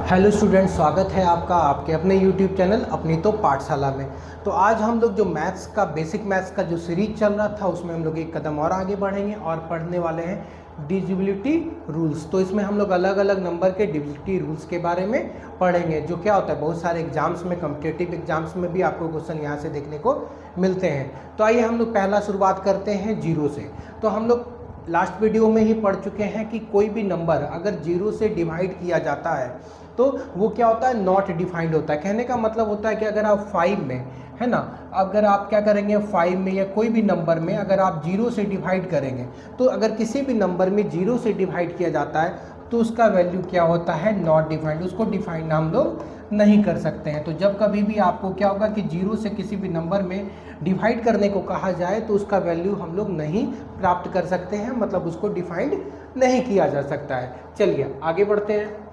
Hello student, स्वागत है आपका आपके अपने यूट्यूब चैनल अपनी तो पाठशाला में। तो आज हम लोग जो मैथ्स का बेसिक मैथ्स का जो सीरीज चल रहा था उसमें हम लोग एक कदम और आगे बढ़ेंगे और पढ़ने वाले हैं डिविजिबिलिटी रूल्स। तो इसमें हम लोग अलग अलग नंबर के डिविजिबिलिटी रूल्स के बारे में पढ़ेंगे। जो क्या होता है, बहुत सारे एग्जाम्स में, कॉम्पिटिटिव एग्जाम्स में भी आपको क्वेश्चन यहाँ से देखने को मिलते हैं। तो आइए हम लोग पहला शुरुआत करते हैं जीरो से। तो हम लोग लास्ट वीडियो में ही पढ़ चुके हैं कि कोई भी नंबर अगर जीरो से डिवाइड किया जाता है तो वो क्या होता है, नॉट डिफाइंड होता है। कहने का मतलब होता है कि अगर आप 5 में, है ना, अगर आप क्या करेंगे 5 में या कोई भी नंबर में अगर आप जीरो से डिवाइड करेंगे तो अगर किसी भी नंबर में जीरो से डिवाइड किया जाता है तो उसका वैल्यू क्या होता है, नॉट डिफाइंड। उसको डिफाइंड हम लोग नहीं कर सकते हैं। तो जब कभी भी आपको क्या होगा कि जीरो से किसी भी नंबर में डिवाइड करने को कहा जाए तो उसका वैल्यू हम लोग नहीं प्राप्त कर सकते हैं, मतलब उसको डिफाइंड नहीं किया जा सकता है। चलिए आगे बढ़ते हैं।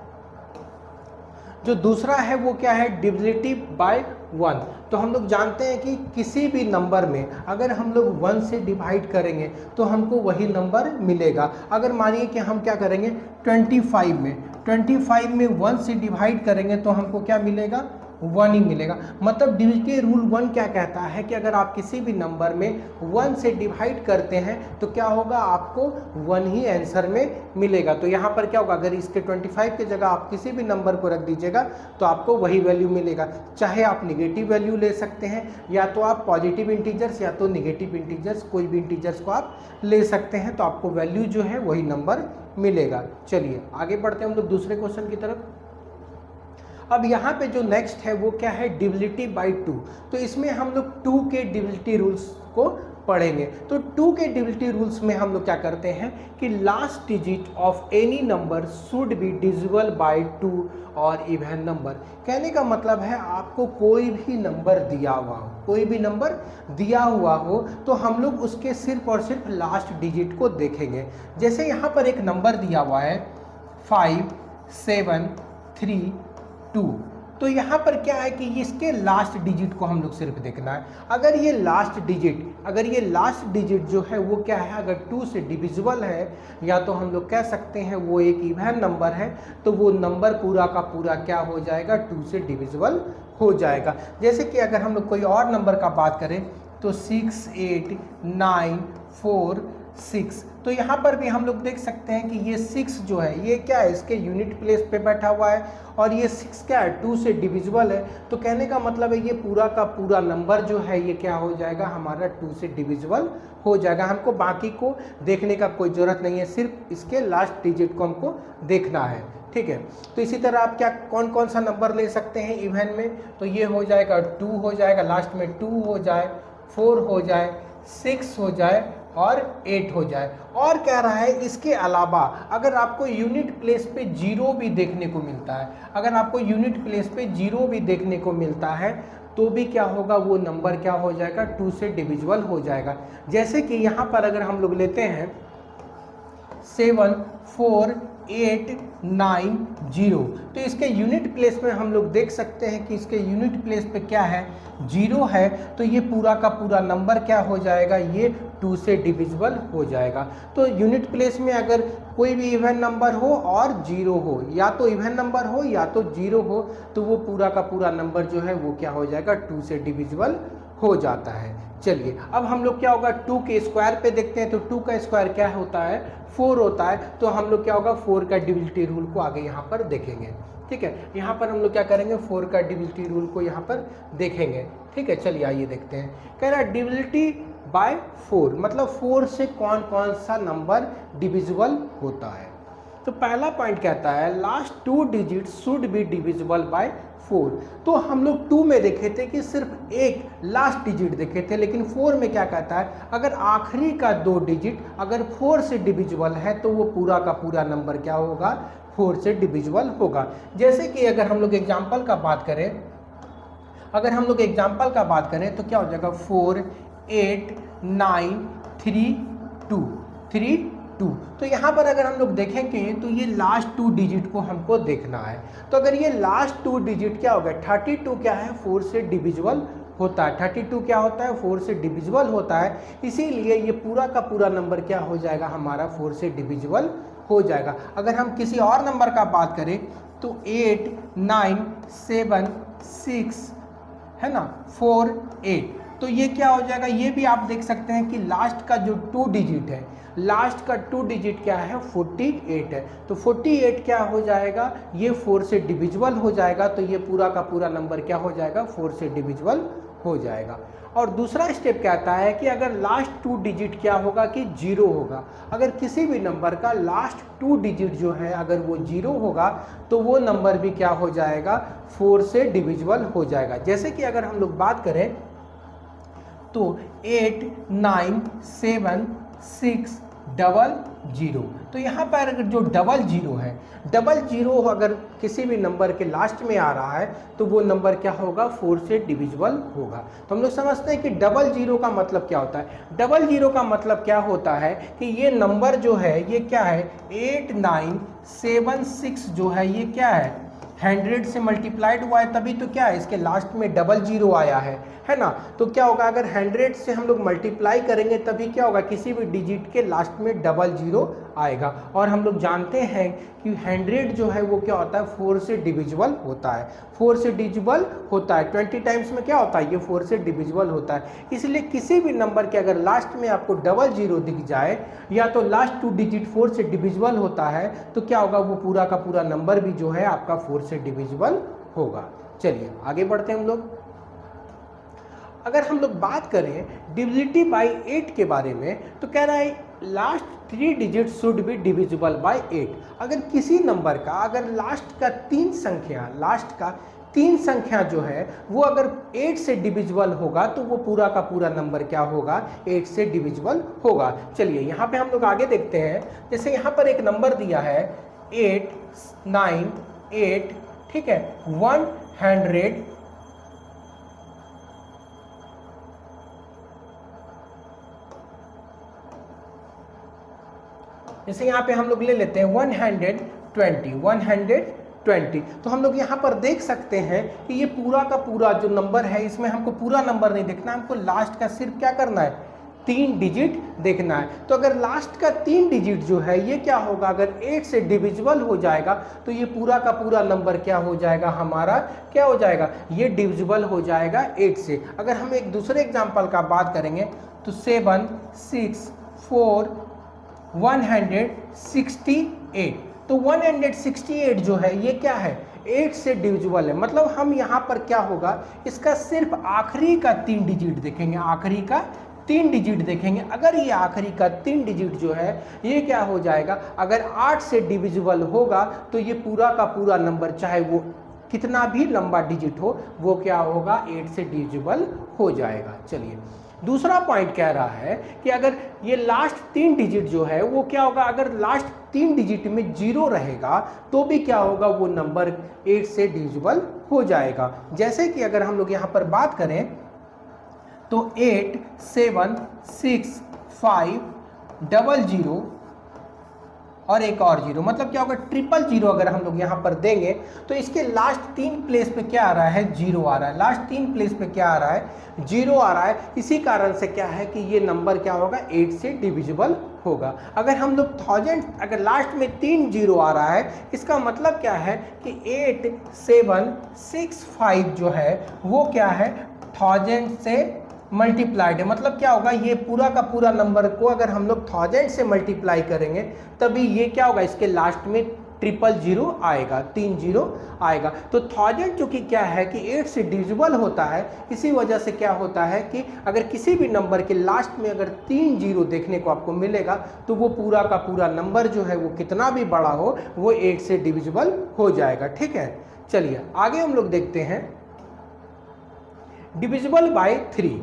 जो दूसरा है वो क्या है, डिविजिबिलिटी बाय 1। तो हम लोग जानते हैं कि किसी भी नंबर में अगर हम लोग 1 से डिवाइड करेंगे तो हमको वही नंबर मिलेगा। अगर मानिए कि हम क्या करेंगे 25 में 1 से डिवाइड करेंगे तो हमको क्या मिलेगा, 1 ही मिलेगा। मतलब डिविजिबिलिटी रूल 1 क्या कहता है कि अगर आप किसी भी नंबर में 1 से डिवाइड करते हैं तो क्या होगा, आपको 1 ही आंसर में मिलेगा। तो यहाँ पर क्या होगा, अगर इसके 25 की जगह आप किसी भी नंबर को रख दीजिएगा तो आपको वही वैल्यू मिलेगा। चाहे आप निगेटिव वैल्यू ले सकते हैं या तो आप पॉजिटिव इंटीजर्स या तो निगेटिव इंटीजर्स, कोई भी इंटीजर्स को आप ले सकते हैं, तो आपको वैल्यू जो है वही नंबर मिलेगा। चलिए आगे बढ़ते हैं हम लोग दूसरे क्वेश्चन की तरफ। अब यहाँ पे जो नेक्स्ट है वो क्या है, डिविजिबिलिटी बाय 2। तो इसमें हम लोग 2 के डिविजिबिलिटी रूल्स को पढ़ेंगे। तो 2 के डिविजिबिलिटी रूल्स में हम लोग क्या करते हैं कि last digit of any number should be divisible bye 2 और इवन नंबर। कहने का मतलब है आपको कोई भी नंबर दिया हुआ हो, कोई भी नंबर दिया हुआ हो तो हम लोग उसके सिर्फ और सिर्फ लास्ट डिजिट को देखेंगे। जैसे यहाँ पर एक नंबर दिया हुआ है 5 7 3 2। तो यहाँ पर क्या है कि इसके लास्ट डिजिट को हम लोग सिर्फ देखना है। अगर ये लास्ट डिजिट जो है वो क्या है, अगर 2 से डिविजिबल है या तो हम लोग कह सकते हैं वो एक इवन नंबर है, तो वो नंबर पूरा का पूरा क्या हो जाएगा, 2 से डिविजिबल हो जाएगा। जैसे कि अगर हम लोग कोई और नंबर का बात करें तो 6 8 9 4 6। तो यहाँ पर भी हम लोग देख सकते हैं कि ये 6 जो है ये क्या है, इसके यूनिट प्लेस पे बैठा हुआ है और ये 6 क्या है, 2 से डिविजिबल है। तो कहने का मतलब है ये पूरा का पूरा नंबर जो है ये क्या हो जाएगा, हमारा 2 से डिविजिबल हो जाएगा। हमको बाकी को देखने का कोई ज़रूरत नहीं है, सिर्फ इसके लास्ट डिजिट को हमको देखना है। ठीक है, तो इसी तरह आप क्या कौन कौन सा नंबर ले सकते हैं इवन में, तो ये हो जाएगा 2 हो जाएगा, लास्ट में 2 हो जाए, 4 हो जाए, 6 हो जाए और 8 हो जाए। और कह रहा है इसके अलावा अगर आपको यूनिट प्लेस पे 0 भी देखने को मिलता है, अगर आपको यूनिट प्लेस पे 0 भी देखने को मिलता है तो भी क्या होगा, वो नंबर क्या हो जाएगा, 2 से डिविजिबल हो जाएगा। जैसे कि यहाँ पर अगर हम लोग लेते हैं 7 4 8 9 0, तो इसके यूनिट प्लेस में हम लोग देख सकते हैं कि इसके यूनिट प्लेस पे क्या है, 0 है। तो ये पूरा का पूरा नंबर क्या हो जाएगा, ये 2 से डिविजिबल हो जाएगा। तो यूनिट प्लेस में अगर कोई भी इवन नंबर हो और 0 हो, या तो इवन नंबर हो या तो 0 हो, तो वो पूरा का पूरा नंबर जो है वो क्या हो जाएगा, 2 से डिविजिबल हो जाता है। चलिए अब हम लोग क्या होगा, 2 के स्क्वायर पे देखते हैं। तो 2 का स्क्वायर क्या होता है, 4 होता है। तो हम लोग क्या होगा, 4 का डिविजिबिलिटी रूल को आगे यहाँ पर देखेंगे। ठीक है, यहाँ पर हम लोग क्या करेंगे, 4 का डिविजिबिलिटी रूल को यहाँ पर देखेंगे। ठीक है, चलिए आइए देखते हैं। कह रहा है डिविजिबिलिटी बाय 4, मतलब 4 से कौन कौन सा नंबर डिविजिबल होता है। तो पहला पॉइंट कहता है last 2 digit should be divisible bye 4। तो हम लोग 2 में देखे थे कि सिर्फ एक लास्ट डिजिट देखे थे, लेकिन 4 में क्या कहता है, अगर आखिरी का 2 डिजिट अगर 4 से डिविजिबल है तो वो पूरा का पूरा नंबर क्या होगा, 4 से डिविजिबल होगा। जैसे कि अगर हम लोग एग्जाम्पल का बात करें, तो क्या हो जाएगा 4 8 9 3 2। तो यहाँ पर अगर हम लोग देखेंगे तो ये लास्ट 2 डिजिट को हमको देखना है। तो अगर ये लास्ट 2 डिजिट क्या होगा, 32 क्या है, 4 से डिविजिबल होता है। 32 क्या होता है, 4 से डिविजिबल होता है, इसीलिए ये पूरा का पूरा नंबर क्या हो जाएगा, हमारा 4 से डिविजिबल हो जाएगा। अगर हम किसी और नंबर का बात करें तो 8 9 7 6 है ना 4 8, तो ये क्या हो जाएगा, ये भी आप देख सकते हैं कि लास्ट का जो 2 डिजिट है, लास्ट का 2 डिजिट क्या है 48 है, तो 48 क्या हो जाएगा, ये 4 से डिविजिबल हो जाएगा, तो ये पूरा का पूरा नंबर क्या हो जाएगा 4 से डिविजिबल हो जाएगा। और दूसरा स्टेप कहता है कि अगर लास्ट 2 डिजिट क्या होगा कि 0 होगा, अगर किसी भी नंबर का लास्ट 2 डिजिट जो है अगर वो 0 होगा तो वो नंबर भी क्या हो जाएगा 4 से डिविजिबल हो जाएगा। जैसे कि अगर हम लोग बात करें तो 8 9 7 6 00, तो यहाँ पर अगर जो 00 है, 00 अगर किसी भी नंबर के लास्ट में आ रहा है तो वो नंबर क्या होगा 4 से डिविजिबल होगा। तो हम लोग समझते हैं कि 00 का मतलब क्या होता है। 00 का मतलब क्या होता है कि ये नंबर जो है ये क्या है 8976 जो है ये क्या है 100 से मल्टीप्लाइड हुआ है, तभी तो क्या है इसके लास्ट में 00 आया है ना। तो क्या होगा अगर 100 से हम लोग मल्टीप्लाई करेंगे तभी क्या होगा किसी भी डिजिट के लास्ट में 00 आएगा। और हम लोग जानते हैं कि 100 जो है वो क्या होता है 4 से डिविजिबल होता है, 4 से डिविजिबल होता है 20 टाइम्स में क्या होता है ये 4 से डिविजिबल होता है। इसलिए किसी भी नंबर के अगर लास्ट में आपको 00 दिख जाए या तो लास्ट 2 डिजिट 4 से डिविजिबल होता है तो क्या होगा वो पूरा का पूरा नंबर भी जो है आपका 4 से डिविजिबल होगा। चलिए आगे बढ़ते हैं हम लोग। अगर हम लोग बात करें डिविजिबिलिटी बाय 8 के बारे में तो कह रहा है last 3 digit should be divisible bye 8। अगर किसी नंबर का अगर लास्ट का 3 संख्या जो है वो अगर 8 से डिविजिबल होगा तो वो पूरा का पूरा नंबर क्या होगा 8 से डिविजिबल होगा। चलिए यहाँ पे हम लोग आगे देखते हैं, जैसे यहाँ पर एक नंबर दिया है 898, ठीक है 100, जैसे यहाँ पे हम लोग ले लेते हैं 120, तो हम लोग यहाँ पर देख सकते हैं कि ये पूरा का पूरा जो नंबर है इसमें हमको पूरा नंबर नहीं देखना, हमको लास्ट का सिर्फ क्या करना है 3 डिजिट देखना है। तो अगर लास्ट का 3 डिजिट जो है ये क्या होगा अगर 8 से डिविजिबल हो जाएगा तो ये पूरा का पूरा नंबर क्या हो जाएगा हमारा क्या हो जाएगा ये डिविजिबल हो जाएगा 8 से। अगर हम एक दूसरे एग्जाम्पल का बात करेंगे तो 7 6 4 168, तो 168 जो है ये क्या है 8 से डिविजिबल है। मतलब हम यहाँ पर क्या होगा इसका सिर्फ आखिरी का 3 डिजिट देखेंगे, आखिरी का 3 डिजिट देखेंगे। अगर ये आखिरी का 3 डिजिट जो है ये क्या हो जाएगा अगर 8 से डिविजिबल होगा तो ये पूरा का पूरा नंबर चाहे वो कितना भी लंबा डिजिट हो वो क्या होगा 8 से डिविजिबल हो जाएगा। चलिए दूसरा पॉइंट कह रहा है कि अगर ये लास्ट 3 डिजिट जो है वो क्या होगा अगर लास्ट 3 डिजिट में 0 रहेगा तो भी क्या होगा वो नंबर 8 से डिविजिबल हो जाएगा। जैसे कि अगर हम लोग यहाँ पर बात करें तो 8 7 6 5 00 और एक और 0, मतलब क्या होगा 000 अगर हम लोग यहाँ पर देंगे तो इसके लास्ट 3 प्लेस पे क्या आ रहा है 0 आ रहा है, लास्ट 3 प्लेस पे क्या आ रहा है 0 आ रहा है। इसी कारण से क्या है कि ये नंबर क्या होगा 8 से डिविजिबल होगा। अगर हम लोग 1000 अगर लास्ट में 3 0 आ रहा है इसका मतलब क्या है कि 8765 जो है वो क्या है 1000 से मल्टीप्लाइड है। मतलब क्या होगा ये पूरा का पूरा नंबर को अगर हम लोग 1000 से मल्टीप्लाई करेंगे तभी ये क्या होगा इसके लास्ट में 000 आएगा, 30 आएगा। तो 1000 जो कि क्या है कि 8 से डिविजिबल होता है, इसी वजह से क्या होता है कि अगर किसी भी नंबर के लास्ट में अगर 3 0 देखने को आपको मिलेगा तो वो पूरा का पूरा नंबर जो है वो कितना भी बड़ा हो वो 8 से डिविजिबल हो जाएगा। ठीक है, चलिए आगे हम लोग देखते हैं डिविजिबल बाय 3।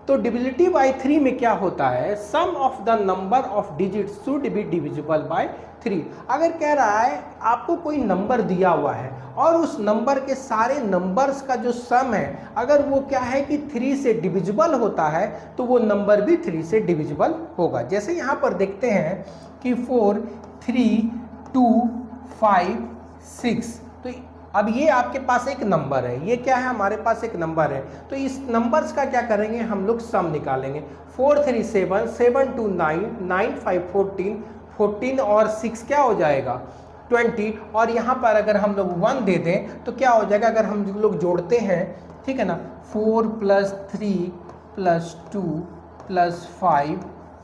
तो डिविजिबिलिटी बाय 3 में क्या होता है sum of the number of digit should be divisible by 3। अगर कह रहा है आपको कोई नंबर दिया हुआ है और उस नंबर के सारे नंबर्स का जो सम है अगर वो क्या है कि 3 से डिविजिबल होता है तो वो नंबर भी 3 से डिविजिबल होगा। जैसे यहाँ पर देखते हैं कि 4 3 2 5 6, तो अब ये आपके पास एक नंबर है, ये क्या है हमारे पास एक नंबर है। तो इस नंबर्स का क्या करेंगे हम लोग सम निकालेंगे। 4 3 7 7 2 9 9 5 14 14 और 6 क्या हो जाएगा 20 और यहाँ पर अगर हम लोग 1 दे दें तो क्या हो जाएगा, अगर हम लोग जोड़ते हैं, ठीक है ना, 4 + 3 + 2 + 5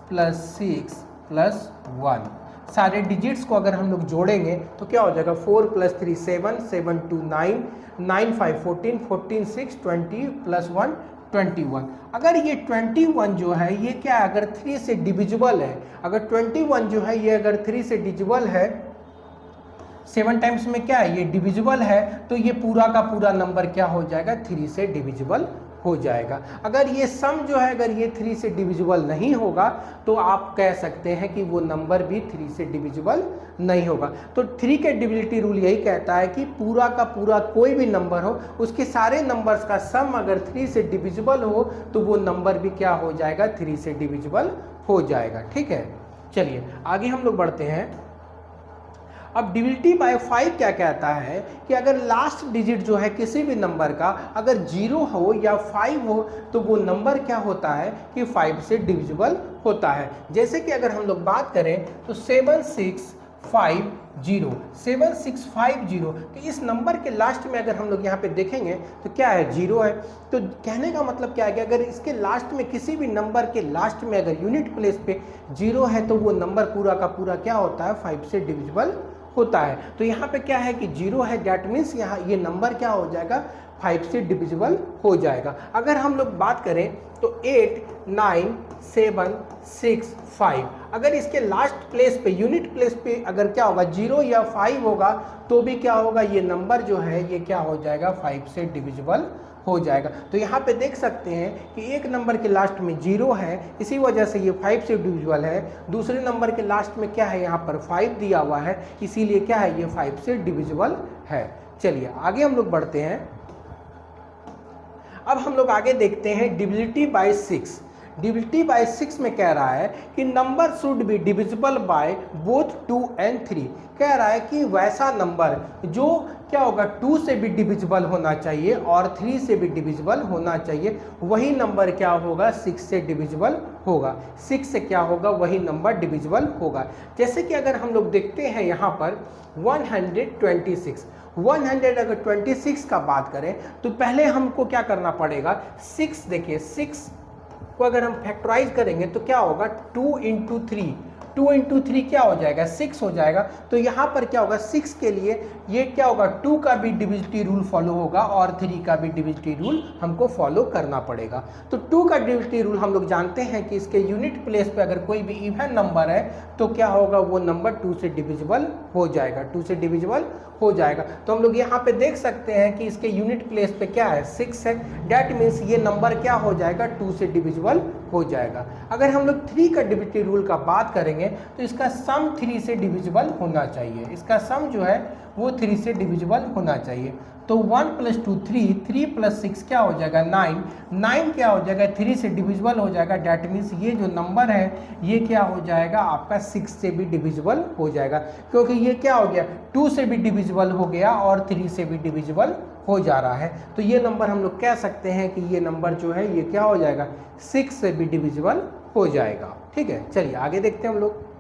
+ 6 + 1, सारे डिजिट्स को अगर हम लोग जोड़ेंगे तो क्या हो जाएगा, 4 + 3 7, 7 2 9, 9 5 14, 14 6 20 + 1 21। अगर ये 21 जो है ये क्या है, अगर 3 से डिविजिबल है, अगर 21 जो है ये अगर 3 से डिविजिबल है, 7 टाइम्स में क्या है, ये डिविजिबल है, तो ये पूरा का पूरा नंबर क्या हो जाएगा, 3 से डिविजिबल हो जाएगा। अगर ये सम जो है अगर ये 3 से डिविजिबल नहीं होगा तो आप कह सकते हैं कि वो नंबर भी 3 से डिविजिबल नहीं होगा। तो 3 के डिविजिबिलिटी रूल यही कहता है कि पूरा का पूरा कोई भी नंबर हो उसके सारे नंबर्स का सम अगर 3 से डिविजिबल हो तो वो नंबर भी क्या हो जाएगा, 3 से डिविजिबल हो जाएगा। ठीक है, चलिए आगे हम लोग बढ़ते हैं। अब डिविजिबिलिटी बाय 5 क्या कहता है कि अगर लास्ट डिजिट जो है किसी भी नंबर का अगर 0 हो या 5 हो तो वो नंबर क्या होता है कि 5 से डिविजिबल होता है। जैसे कि अगर हम लोग बात करें तो 7650, 7650, तो इस नंबर के लास्ट में अगर हम लोग यहाँ पे देखेंगे तो क्या है, 0 है। तो कहने का मतलब क्या है कि अगर इसके लास्ट में किसी भी नंबर के लास्ट में अगर यूनिट प्लेस पे 0 है तो वो नंबर पूरा का पूरा क्या होता है, 5 से डिविजिबल होता है। तो यहाँ पे क्या है कि 0 है, दैट मीन्स यहाँ ये नंबर क्या हो जाएगा, 5 से डिविजिबल हो जाएगा। अगर हम लोग बात करें तो 8 9 7 6 5, अगर इसके लास्ट प्लेस पे यूनिट प्लेस पे अगर क्या होगा, 0 या 5 होगा तो भी क्या होगा, ये नंबर जो है ये क्या हो जाएगा, 5 से डिविजिबल हो जाएगा। तो यहाँ पे देख सकते हैं कि एक नंबर के लास्ट में 0 है, इसी वजह से ये 5 से डिविजिबल है। दूसरे नंबर के लास्ट में क्या है, यहाँ पर 5 दिया हुआ है, इसीलिए क्या है, ये 5 से डिविजिबल है। चलिए आगे हम लोग बढ़ते हैं। अब हम लोग आगे देखते हैं डिविजिबिलिटी बाय 6। डिविजिबिलिटी बाय 6 में कह रहा है कि number should be divisible by both 2 and 3। कह रहा है कि वैसा नंबर जो क्या होगा, 2 से भी डिविजिबल होना चाहिए और 3 से भी डिविजिबल होना चाहिए, वही नंबर क्या होगा, 6 से डिविजिबल होगा। 6 से क्या होगा, वही नंबर डिविजिबल होगा। जैसे कि अगर हम लोग देखते हैं यहाँ पर 126, 100 अगर 26 का बात करें तो पहले हमको क्या करना पड़ेगा, 6 देखिए, 6 को अगर हम फैक्टराइज करेंगे तो क्या होगा, 2 × 3, 2 × 3 क्या हो जाएगा, 6 हो जाएगा। तो यहाँ पर क्या होगा, 6 के लिए ये क्या होगा, 2 का भी डिविजिबिलिटी रूल फॉलो होगा और 3 का भी डिविजिबिलिटी रूल हमको फॉलो करना पड़ेगा। तो 2 का डिविजिबिलिटी रूल हम लोग जानते हैं कि इसके यूनिट प्लेस पे अगर कोई भी इवन नंबर है तो क्या होगा, वो नंबर 2 से डिविजिबल हो जाएगा, 2 से डिविजिबल हो जाएगा। तो हम लोग यहाँ पे देख सकते हैं कि इसके यूनिट प्लेस पे क्या है, 6 है, डैट मीन्स ये नंबर क्या हो जाएगा, 2 से डिविजिबल हो जाएगा। अगर हम लोग 3 का डिविजिबिलिटी रूल का बात करेंगे तो इसका सम 3 से डिविजिबल होना चाहिए, इसका सम जो है वो 3 से डिविजिबल होना चाहिए। तो 1 + 2 3, 3 + 6 क्या हो जाएगा, 9, 9 क्या हो जाएगा, 3 से डिविजिबल हो जाएगा, डैट मीन्स ये जो नंबर है ये क्या हो जाएगा, आपका 6 से भी डिविजिबल हो जाएगा, क्योंकि ये क्या हो गया, 2 से भी डिविजिबल हो गया और 3 से भी डिविजिबल हो जा रहा है। तो ये नंबर हम लोग कह सकते हैं कि ये नंबर जो है ये क्या हो जाएगा, 6 से भी डिविजिबल हो जाएगा। ठीक है, चलिए आगे देखते हैं हम लोग।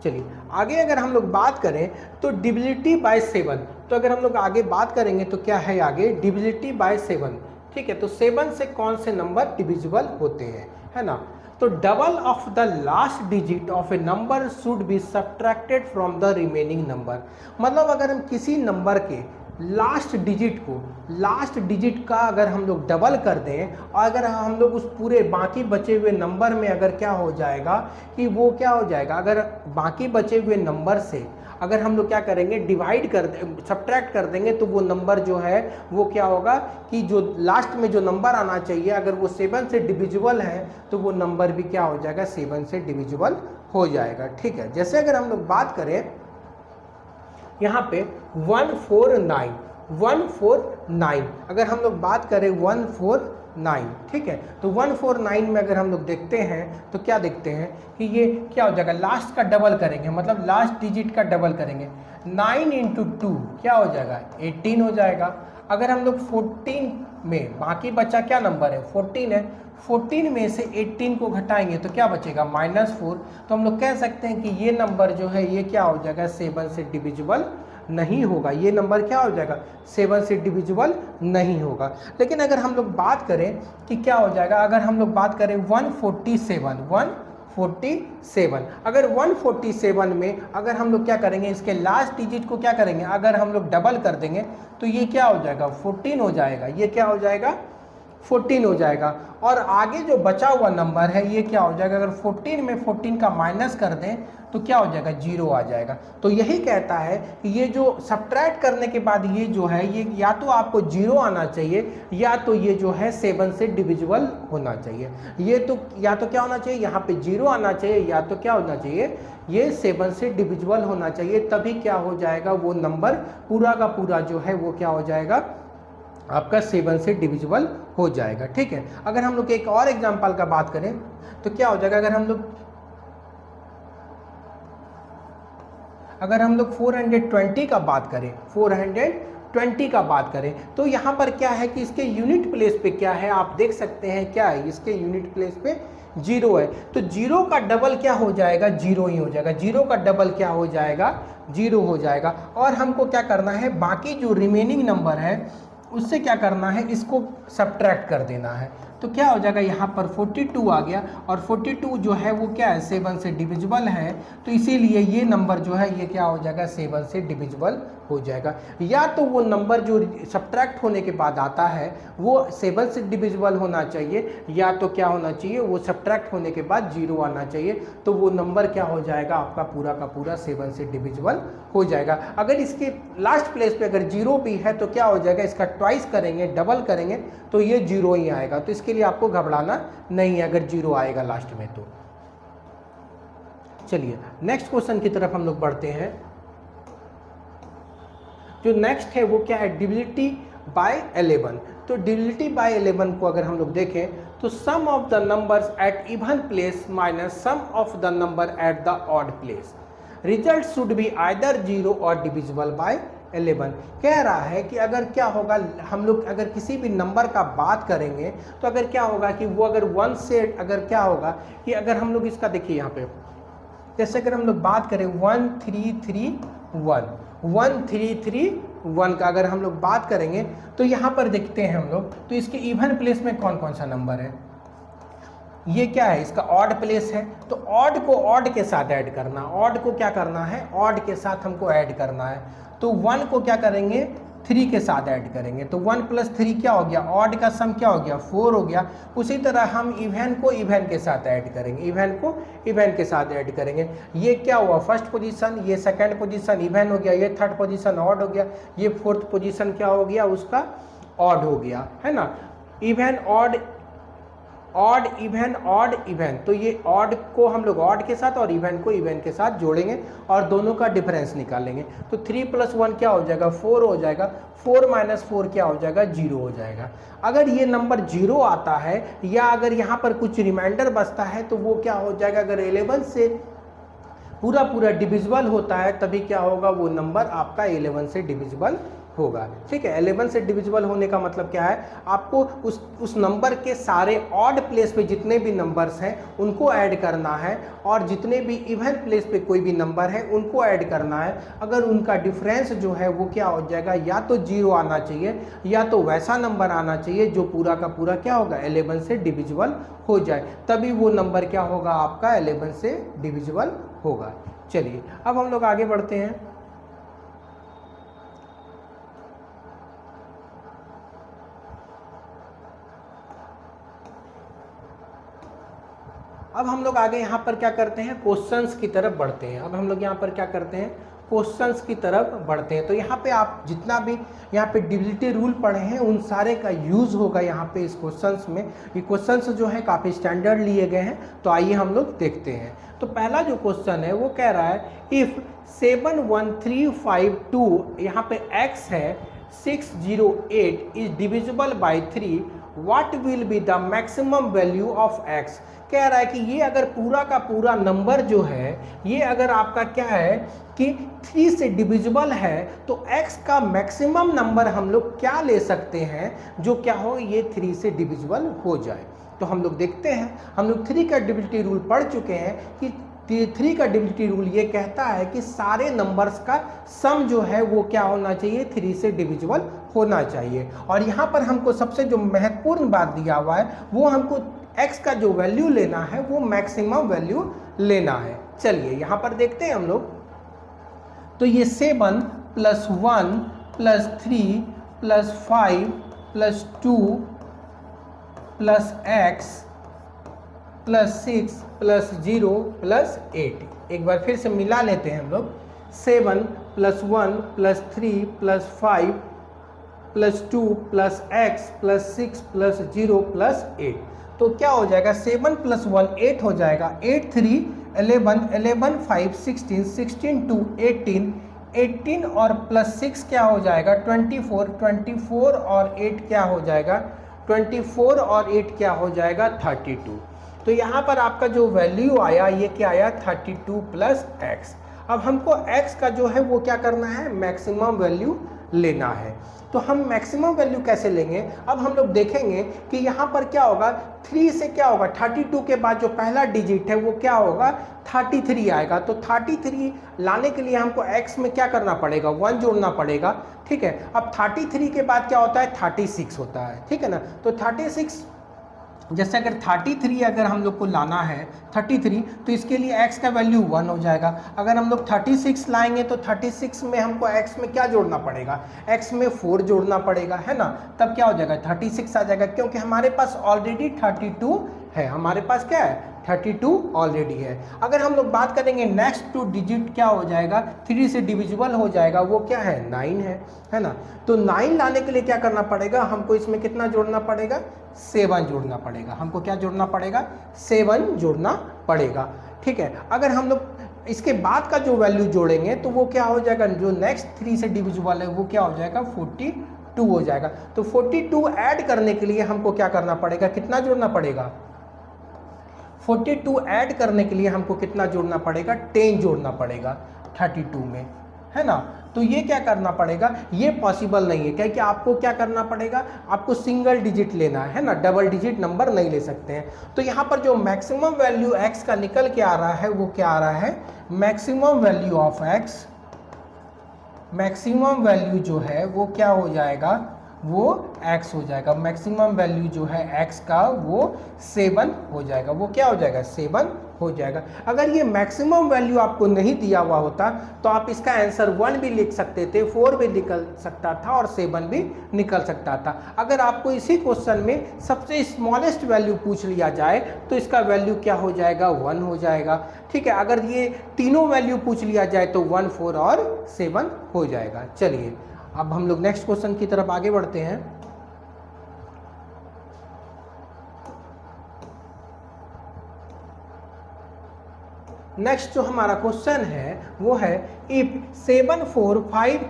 चलिए आगे अगर हम लोग बात करें तो डिविजिबिलिटी बाय 7, तो अगर हम लोग आगे बात करेंगे तो क्या है आगे, डिविजिबिलिटी बाय 7। ठीक है, तो 7 से कौन से नंबर डिविजिबल होते हैं, है ना। तो double of the last digit of A number should be subtracted from the remaining number. मतलब अगर हम किसी नंबर के लास्ट डिजिट का अगर हम लोग डबल कर दें और अगर हम लोग उस पूरे बाकी बचे हुए नंबर में अगर क्या हो जाएगा कि वो क्या हो जाएगा, अगर बाकी बचे हुए नंबर से अगर हम लोग क्या करेंगे, डिवाइड कर सब्ट्रैक्ट कर देंगे तो वो नंबर जो है वो क्या होगा कि जो लास्ट में जो नंबर आना चाहिए अगर वो 7 से डिविजिबल है तो वो नंबर भी क्या हो जाएगा, 7 से डिविजिबल हो जाएगा। ठीक है, जैसे अगर हम लोग बात करें यहाँ पे 149, 149 अगर हम लोग बात करें 149, ठीक है, तो 149 में अगर हम लोग देखते हैं तो क्या देखते हैं कि ये क्या हो जाएगा, लास्ट का डबल करेंगे, मतलब लास्ट डिजिट का डबल करेंगे, 9 × 2 क्या हो जाएगा, 18 हो जाएगा। अगर हम लोग 14 में बाकी बचा क्या नंबर है 14 है, 14 में से 18 को घटाएंगे तो क्या बचेगा -4। तो हम लोग कह सकते हैं कि ये नंबर जो है ये क्या हो जाएगा 7 से डिविजिबल नहीं होगा। ये नंबर क्या हो जाएगा 7 से डिविजिबल नहीं होगा। लेकिन अगर हम लोग बात करें कि क्या हो जाएगा, अगर हम लोग बात करें 147 अगर 147 में अगर हम लोग क्या करेंगे इसके लास्ट डिजिट को क्या करेंगे, अगर हम लोग डबल कर देंगे तो ये क्या हो जाएगा 14 हो जाएगा। ये क्या हो जाएगा 14 हो जाएगा। और आगे जो बचा हुआ नंबर है ये क्या हो जाएगा, अगर 14 में 14 का माइनस कर दें तो क्या हो जाएगा 0 आ जाएगा। तो यही कहता है कि ये जो सब्ट्रैक्ट करने के बाद ये जो है ये या तो आपको 0 आना चाहिए या तो ये जो है 7 से डिविजिबल होना चाहिए। ये तो या तो क्या होना चाहिए, यहाँ पे 0 आना चाहिए या तो क्या होना चाहिए ये 7 से डिविजिबल होना चाहिए, तभी क्या हो जाएगा वो नंबर पूरा का पूरा जो है वो क्या हो जाएगा आपका 7 से डिविजिबल हो जाएगा। ठीक है, अगर हम लोग एक और एग्जांपल का बात करें तो क्या हो जाएगा, अगर हम लोग 420 का बात करें 420 का बात करें तो यहाँ पर क्या है कि इसके यूनिट प्लेस पे क्या है आप देख सकते हैं, क्या है इसके यूनिट प्लेस पे 0 है। तो 0 का डबल क्या हो जाएगा 0 ही हो जाएगा। 0 का डबल क्या हो जाएगा 0 हो जाएगा। और हमको क्या करना है बाकी जो रिमेनिंग नंबर है उससे क्या करना है इसको सब्ट्रैक्ट कर देना है। तो क्या हो जाएगा यहाँ पर 42 आ गया और 42 जो है वो क्या है 7 से डिविजिबल है, तो इसीलिए ये नंबर जो है ये क्या हो जाएगा 7 से डिविजिबल हो जाएगा। या तो वो नंबर जो सब्ट्रैक्ट होने के बाद आता है वो 7 से डिविजिबल होना चाहिए या तो क्या होना चाहिए वो सब्ट्रैक्ट होने के बाद 0 आना चाहिए, तो वो नंबर क्या हो जाएगा आपका पूरा का पूरा 7 से डिविजिबल हो जाएगा। अगर इसके लास्ट प्लेस पे अगर 0 भी है तो क्या हो जाएगा इसका ट्वाइस करेंगे डबल करेंगे तो ये 0 ही आएगा। तो इसके लिए आपको घबराना नहीं है अगर 0 आएगा लास्ट में तो। चलिए नेक्स्ट क्वेश्चन की तरफ हम लोग बढ़ते हैं। जो नेक्स्ट है वो क्या है डिविजिबिलिटी बाय 11। तो डिविजिबिलिटी बाय 11 को अगर हम लोग देखें तो sum of the numbers at even place minus sum of the number at the odd place, result should be either 0 or divisible by 11। कह रहा है कि अगर क्या होगा हम लोग अगर किसी भी नंबर का बात करेंगे तो अगर क्या होगा कि वो अगर 1 से अगर क्या होगा कि अगर हम लोग इसका देखिए यहाँ पे जैसे अगर हम लोग बात करें 1331 का अगर हम लोग बात करेंगे तो यहाँ पर देखते हैं हम लोग तो इसके इवन प्लेस में कौन कौन सा नंबर है, ये क्या है इसका ऑड प्लेस है। तो ऑड को ऑड के साथ ऐड करना, ऑड को क्या करना है ऑड के साथ हमको ऐड करना है। तो 1 को क्या करेंगे 3 के साथ ऐड करेंगे तो 1 + 3 क्या हो गया ऑड का सम क्या हो गया 4 हो गया। उसी तरह हम इवन को इवन के साथ ऐड करेंगे, इवन को इवन के साथ ऐड करेंगे। ये क्या हुआ फर्स्ट पोजीशन, ये सेकंड पोजीशन इवन हो गया, ये थर्ड पोजीशन ऑड हो गया, ये फोर्थ पोजीशन क्या हो गया उसका ऑड हो गया है ना। Even odd odd even odd even, तो ये ऑड को हम लोग ऑड के साथ और इवन को इवन के साथ जोड़ेंगे और दोनों का डिफरेंस निकालेंगे। तो 3 + 1 क्या हो जाएगा 4 हो जाएगा, 4 - 4 क्या हो जाएगा 0 हो जाएगा। अगर ये नंबर 0 आता है या अगर यहाँ पर कुछ रिमाइंडर बचता है तो वो क्या हो जाएगा, अगर 11 से पूरा पूरा डिविजिबल होता है तभी क्या होगा वो नंबर आपका 11 से डिविजिबल होगा। ठीक है, 11 से डिविजिबल होने का मतलब क्या है, आपको उस नंबर के सारे ऑड प्लेस पे जितने भी नंबर्स हैं उनको ऐड करना है और जितने भी इवन प्लेस पे कोई भी नंबर है उनको ऐड करना है। अगर उनका डिफरेंस जो है वो क्या हो जाएगा, या तो 0 आना चाहिए या तो वैसा नंबर आना चाहिए जो पूरा का पूरा क्या होगा 11 से डिविजिबल हो जाए, तभी वो नंबर क्या होगा आपका 11 से डिविजिबल होगा। चलिए अब हम लोग आगे बढ़ते हैं। अब हम लोग आगे यहाँ पर क्या करते हैं क्वेश्चंस की तरफ बढ़ते हैं। अब हम लोग यहाँ पर क्या करते हैं क्वेश्चंस की तरफ बढ़ते हैं। तो यहाँ पे आप जितना भी यहाँ पे डिविजिबिलिटी रूल पढ़े हैं उन सारे का यूज़ होगा यहाँ पे इस क्वेश्चंस में। ये क्वेश्चंस जो है काफ़ी स्टैंडर्ड लिए गए हैं, तो आइए हम लोग देखते हैं। तो पहला जो क्वेश्चन है वो कह रहा है इफ़ 71352 यहाँ पे x है 608 is divisible by 3 what will be the maximum value of x। कह रहा है कि ये अगर पूरा का पूरा नंबर जो है ये अगर आपका क्या है कि 3 से डिविजिबल है तो x का मैक्सिमम नंबर हम लोग क्या ले सकते हैं जो क्या हो ये 3 से डिविजिबल हो जाए। तो हम लोग देखते हैं, हम लोग 3 का डिविजिबिलिटी रूल पढ़ चुके हैं कि 3 का डिविजिबिलिटी रूल ये कहता है कि सारे नंबर्स का सम जो है वो क्या होना चाहिए, 3 से डिविजिबल होना चाहिए। और यहाँ पर हमको सबसे जो महत्वपूर्ण बात दिया हुआ है वो हमको x का जो वैल्यू लेना है वो मैक्सिमम वैल्यू लेना है। चलिए यहाँ पर देखते हैं हम लोग, तो ये 7 + 1 + 3 + 5 + 2 + x + 6 + 0 + 8, एक बार फिर से मिला लेते हैं हम लोग। 7 + 1 + 3 + 5 + 2 + x + 6 + 0 + 8, तो क्या हो जाएगा 7 + 1 8 हो जाएगा, 8 3 11 11 5 16 16 2 18 18 और +6 क्या हो जाएगा 24 24 और 8 क्या हो जाएगा 24 और 8 क्या हो जाएगा 32। तो यहाँ पर आपका जो वैल्यू आया ये क्या आया 32 + x। अब हमको x का जो है वो क्या करना है, मैक्सिमम वैल्यू लेना है। तो हम मैक्सिमम वैल्यू कैसे लेंगे, अब हम लोग देखेंगे कि यहाँ पर क्या होगा 3 से क्या होगा 32 के बाद जो पहला डिजिट है वो क्या होगा 33 आएगा। तो 33 लाने के लिए हमको x में क्या करना पड़ेगा 1 जोड़ना पड़ेगा, ठीक है। अब 33 के बाद क्या होता है 36 होता है, ठीक है ना। तो 36 जैसे अगर 33 अगर हम लोग को लाना है 33, तो इसके लिए x का वैल्यू 1 हो जाएगा। अगर हम लोग 36 लाएंगे तो 36 में हमको x में क्या जोड़ना पड़ेगा, x में 4 जोड़ना पड़ेगा, है ना। तब क्या हो जाएगा 36 आ जाएगा, क्योंकि हमारे पास ऑलरेडी 32 है, हमारे पास क्या है 32 ऑलरेडी है। अगर हम लोग बात करेंगे नेक्स्ट 2 डिजिट क्या हो जाएगा 3 से डिविजिबल हो जाएगा, वो क्या है 9 है ना। तो 9 लाने के लिए क्या करना पड़ेगा, हमको इसमें कितना जोड़ना पड़ेगा 7 जोड़ना पड़ेगा। हमको क्या जोड़ना पड़ेगा 7 जोड़ना पड़ेगा, ठीक है। अगर हम लोग इसके बाद का जो वैल्यू जोड़ेंगे तो वो क्या हो जाएगा, जो नेक्स्ट 3 से डिविजिबल है वो क्या हो जाएगा 42 हो जाएगा। तो 42 ऐड करने के लिए हमको क्या करना पड़ेगा, कितना जोड़ना पड़ेगा 42 ऐड करने के लिए हमको कितना जोड़ना पड़ेगा 10 जोड़ना पड़ेगा 32 में, है ना। तो ये क्या करना पड़ेगा, ये पॉसिबल नहीं है, क्योंकि आपको क्या करना पड़ेगा, आपको सिंगल डिजिट लेना है ना, डबल डिजिट नंबर नहीं ले सकते हैं। तो यहाँ पर जो मैक्सिमम वैल्यू x का निकल के आ रहा है वो क्या आ रहा है, maximum value of x, maximum value जो है वो क्या हो जाएगा, वो x हो जाएगा। मैक्सिमम वैल्यू जो है x का वो 7 हो जाएगा, वो क्या हो जाएगा 7 हो जाएगा। अगर ये मैक्सिमम वैल्यू आपको नहीं दिया हुआ होता तो आप इसका आंसर 1 भी लिख सकते थे, 4 भी निकल सकता था और 7 भी निकल सकता था। अगर आपको इसी क्वेश्चन में सबसे स्मॉलेस्ट वैल्यू पूछ लिया जाए तो इसका वैल्यू क्या हो जाएगा 1 हो जाएगा, ठीक है। अगर ये तीनों वैल्यू पूछ लिया जाए तो 1 4 और 7 हो जाएगा। चलिए अब हम लोग नेक्स्ट क्वेश्चन की तरफ आगे बढ़ते हैं। नेक्स्ट जो हमारा क्वेश्चन है वो है if 7 4 5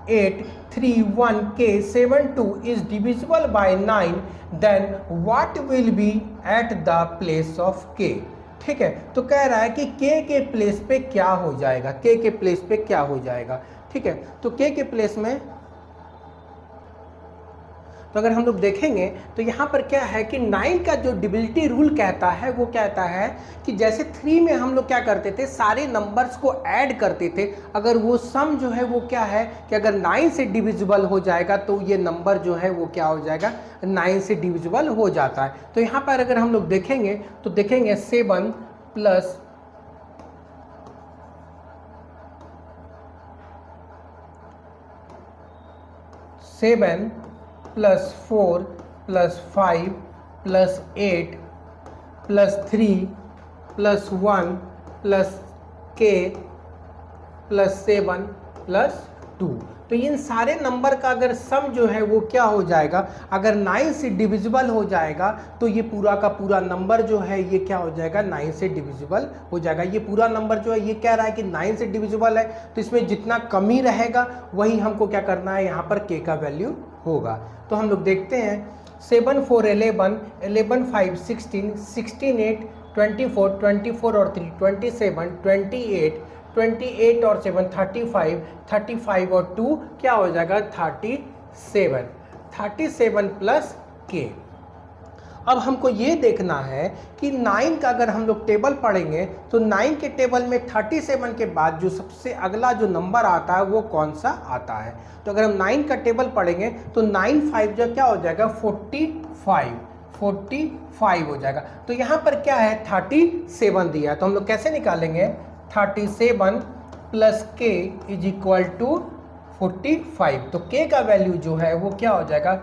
8 3 1 k 7 2 is divisible by 9 then what will be at the place of k, ठीक है। तो कह रहा है कि k के प्लेस पे क्या हो जाएगा, k के प्लेस पे क्या हो जाएगा, ठीक है। तो k के प्लेस में तो अगर हम लोग देखेंगे तो यहाँ पर क्या है कि 9 का जो डिविजिबिलिटी रूल कहता है वो कहता है कि जैसे 3 में हम लोग क्या करते थे सारे नंबर्स को ऐड करते थे, अगर वो सम जो है वो क्या है कि अगर 9 से डिविजिबल हो जाएगा तो ये नंबर जो है वो क्या हो जाएगा 9 से डिविजिबल हो जाता है। तो यहाँ पर अगर हम लोग देखेंगे तो देखेंगे 7 + 7 + 4 + 5 + 8 + 3 + 1 + k + 7 + 2, तो इन सारे नंबर का अगर सम जो है वो क्या हो जाएगा, अगर 9 से डिविजिबल हो जाएगा तो ये पूरा का पूरा नंबर जो है ये क्या हो जाएगा 9 से डिविजिबल हो जाएगा। ये पूरा नंबर जो है ये कह रहा है कि 9 से डिविजिबल है, तो इसमें जितना कमी रहेगा वही हमको क्या करना है, यहाँ पर k का वैल्यू होगा। तो हम लोग देखते हैं 7 4 11 11 5 16 16 8 24, 24 और 3 27, 28, 28 और 7 35, 35 और 2 क्या हो जाएगा 37, 37 प्लस के। अब हमको ये देखना है कि 9 का अगर हम लोग टेबल पढ़ेंगे तो 9 के टेबल में 37 के बाद जो सबसे अगला जो नंबर आता है वो कौन सा आता है। तो अगर हम 9 का टेबल पढ़ेंगे तो 9 5 जो क्या हो जाएगा 45, 45 हो जाएगा। तो यहाँ पर क्या है 37 दिया है, तो हम लोग कैसे निकालेंगे 37 प्लस के इज इक्वल टू 45। तो के का वैल्यू जो है वो क्या हो जाएगा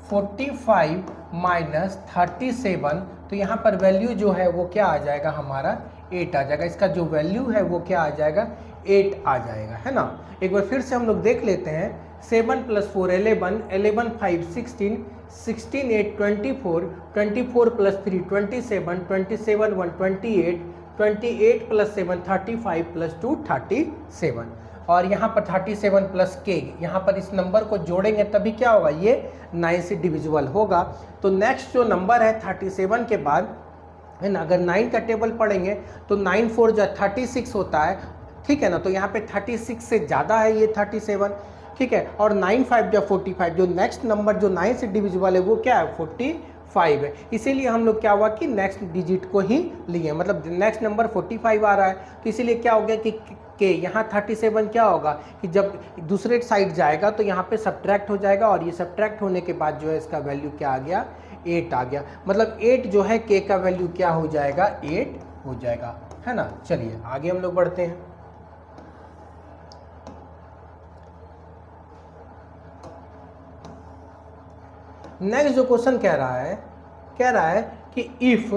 45 माइनस 37, तो यहाँ पर वैल्यू जो है वो क्या आ जाएगा हमारा 8 आ जाएगा। इसका जो वैल्यू है वो क्या आ जाएगा 8 आ जाएगा, है ना। एक बार फिर से हम लोग देख लेते हैं 7 प्लस 4 11, 11 5 16, 16 8 24, 24 प्लस 3 27, 27 1 28, 28 प्लस 7 35 प्लस 2 37, और यहाँ पर 37 प्लस के, यहाँ पर इस नंबर को जोड़ेंगे तभी क्या होगा ये 9 से डिविजिबल होगा। तो नेक्स्ट जो नंबर है 37 के बाद, है ना, अगर 9 का टेबल पढ़ेंगे तो 9 4 जो 36 होता है, ठीक है ना। तो यहाँ पे 36 से ज़्यादा है ये 37, ठीक है। और 9 5 जो 45, जो नेक्स्ट नंबर जो 9 से डिविजिबल है वो क्या है 45 है। इसीलिए हम लोग क्या हुआ कि नेक्स्ट डिजिट को ही लिए, मतलब नेक्स्ट नंबर 45 आ रहा है, तो इसीलिए क्या हो गया कि यहाँ 37 क्या होगा कि जब दूसरे साइड जाएगा तो यहाँ पे सब्ट्रैक्ट हो जाएगा, और ये सब्ट्रैक्ट होने के बाद जो है इसका वैल्यू क्या आ गया 8 आ गया। मतलब 8 जो है के का वैल्यू क्या हो जाएगा 8 हो जाएगा, है ना। चलिए आगे हम लोग बढ़ते हैं। नेक्स्ट जो क्वेश्चन कह रहा है कि if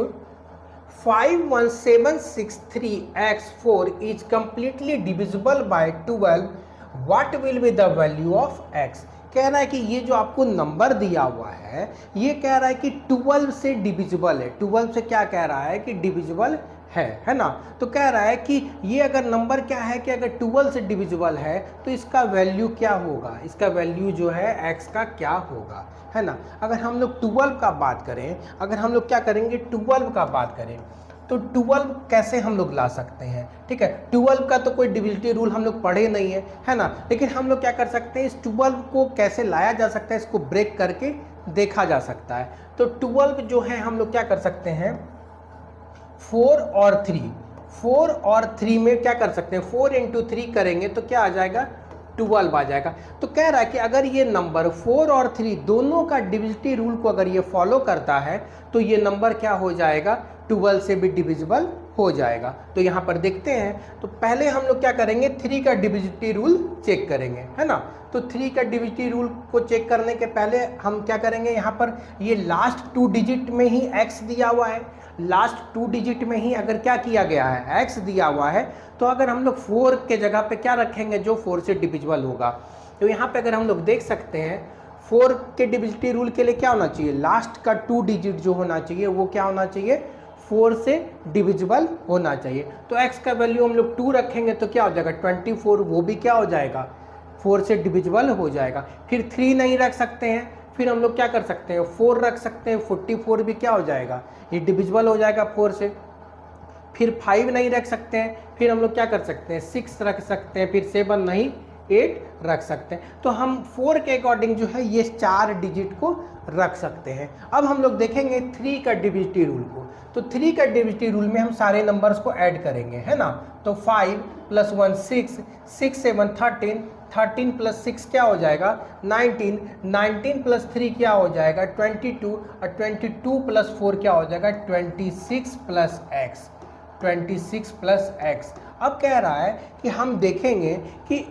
51763x4 is completely divisible by 12, what will be the value of x। कह रहा है कि ये जो आपको नंबर दिया हुआ है ये कह रहा है कि 12 से डिविजिबल है। 12 से क्या कह रहा है कि डिविजिबल है ना। तो कह रहा है कि ये अगर नंबर क्या है कि अगर 12 से डिविजिबल है तो इसका वैल्यू क्या होगा, इसका वैल्यू जो है x का क्या होगा, है ना। अगर हम लोग 12 का बात करें, अगर हम लोग क्या करेंगे 12 का बात करें तो 12 कैसे हम लोग ला सकते हैं, ठीक है। 12 का तो कोई डिविजिबिलिटी रूल हम लोग पढ़े नहीं है ना। लेकिन हम लोग क्या कर सकते हैं, इस 12 को कैसे लाया जा सकता है, इसको ब्रेक करके देखा जा सकता है। तो 12 जो है हम लोग क्या कर सकते हैं 4 और 3 में क्या कर सकते हैं 4 इंटू 3 करेंगे तो क्या आ जाएगा 12 आ जाएगा। तो कह रहा है कि अगर ये नंबर 4 और 3 दोनों का डिविजिबिलिटी रूल को अगर ये फॉलो करता है तो ये नंबर क्या हो जाएगा 12 से भी डिविजिबल हो जाएगा। तो यहाँ पर देखते हैं, तो पहले हम लोग क्या करेंगे 3 का डिविजिबिलिटी रूल चेक करेंगे, है ना। तो 3 का डिविजिबिलिटी रूल को चेक करने के पहले हम क्या करेंगे, यहाँ पर ये लास्ट 2 डिजिट में ही x दिया हुआ है, लास्ट 2 डिजिट में ही अगर क्या किया गया है x दिया हुआ है, तो अगर हम लोग 4 के जगह पे क्या रखेंगे जो 4 से डिविजिबल होगा। तो यहाँ पे अगर हम लोग देख सकते हैं 4 के डिविजिबिलिटी रूल के लिए क्या होना चाहिए, लास्ट का 2 डिजिट जो होना चाहिए वो क्या होना चाहिए 4 से डिविजिबल होना चाहिए। तो x का वैल्यू हम लोग 2 रखेंगे तो क्या हो जाएगा 24, वो भी क्या हो जाएगा 4 से डिविजिबल हो जाएगा। फिर 3 नहीं रख सकते हैं, फिर हम लोग क्या कर सकते हैं 4 रख सकते हैं, 44 भी क्या हो जाएगा ये डिविजिबल हो जाएगा 4 से। फिर 5 नहीं रख सकते हैं, फिर हम लोग क्या कर सकते हैं 6 रख सकते हैं, फिर 7 नहीं 8 रख सकते हैं। तो हम 4 के अकॉर्डिंग जो है ये 4 डिजिट को रख सकते हैं। अब हम लोग देखेंगे 3 का डिविजिबिलिटी रूल को। तो 3 का डिविजिबिलिटी रूल में हम सारे नंबर्स को ऐड करेंगे, है ना। तो 5 + 1 6, 6 7 13, 13 + 6 क्या हो जाएगा 19, 19 + 3 क्या हो जाएगा 22, और 22 + 4 क्या हो जाएगा 26 + x, 26 + x। अब कह रहा है कि हम देखेंगे कि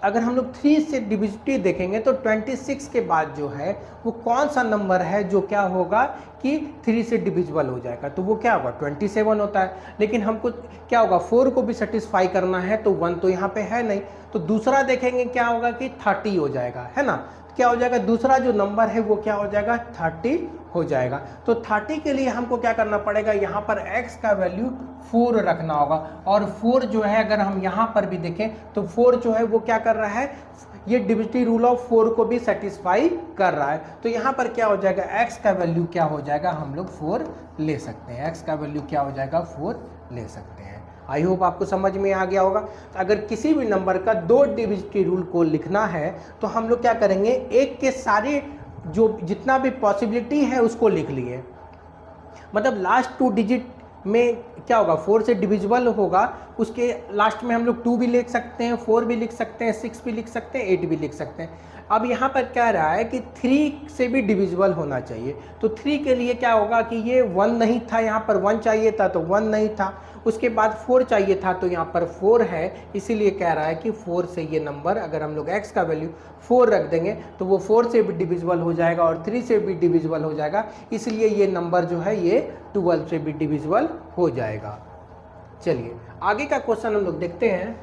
अगर हम लोग 3 से डिविजिबिलिटी देखेंगे तो 26 के बाद जो है वो कौन सा नंबर है जो क्या होगा कि 3 से डिविजिबल हो जाएगा, तो वो क्या होगा 27 होता है। लेकिन हमको क्या होगा 4 को भी सेटिस्फाई करना है, तो 1 तो यहाँ पे है नहीं, तो दूसरा देखेंगे क्या होगा कि 30 हो जाएगा, है ना। क्या हो जाएगा, दूसरा जो नंबर है वो क्या हो जाएगा 30 हो जाएगा। तो 30 के लिए हमको क्या करना पड़ेगा, यहाँ पर x का वैल्यू 4 रखना होगा। और 4 जो है अगर हम यहाँ पर भी देखें तो 4 जो है वो क्या कर रहा है, ये डिविजिबिलिटी रूल ऑफ 4 को भी सेटिस्फाई कर रहा है। तो यहाँ पर क्या हो जाएगा, x का वैल्यू क्या हो जाएगा, हम लोग 4 ले सकते हैं। x का वैल्यू क्या हो जाएगा, 4 ले सकते हैं। आई होप आपको समझ में आ गया होगा। तो अगर किसी भी नंबर का 2 डिविजिबिलिटी रूल को लिखना है तो हम लोग क्या करेंगे, एक के सारे जो जितना भी पॉसिबिलिटी है उसको लिख लिए, मतलब लास्ट 2 डिजिट में क्या होगा, 4 से डिविजिबल होगा, उसके लास्ट में हम लोग 2 भी लिख सकते हैं, 4 भी लिख सकते हैं, 6 भी लिख सकते हैं, 8 भी लिख सकते हैं। अब यहाँ पर क्या रहा है कि 3 से भी डिविजिबल होना चाहिए। तो 3 के लिए क्या होगा कि ये 1 नहीं था, यहाँ पर 1 चाहिए था तो 1 नहीं था, उसके बाद 4 चाहिए था तो यहाँ पर 4 है, इसीलिए कह रहा है कि 4 से ये नंबर अगर हम लोग x का वैल्यू 4 रख देंगे तो वो 4 से भी डिविजिबल हो जाएगा और 3 से भी डिविजिबल हो जाएगा, इसलिए ये नंबर जो है ये 12 से भी डिविजिबल हो जाएगा। चलिए आगे का क्वेश्चन हम लोग देखते हैं।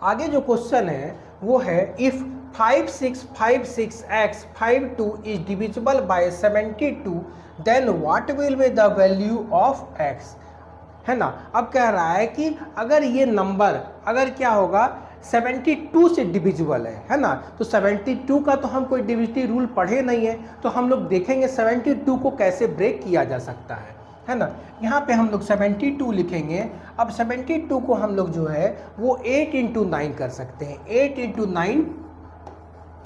आगे जो क्वेश्चन है वो है, if 5656x 52 is divisible by 72 then what will be the value of x, है ना। अब कह रहा है कि अगर ये नंबर अगर क्या होगा 72 से डिविजिबल है ना, तो 72 का तो हम कोई डिविजिबिलिटी रूल पढ़े नहीं है, तो हम लोग देखेंगे 72 को कैसे ब्रेक किया जा सकता है ना। यहाँ पे हम लोग 72 लिखेंगे। अब 72 को हम लोग जो है वो 8 × 9 कर सकते हैं। 8 × 9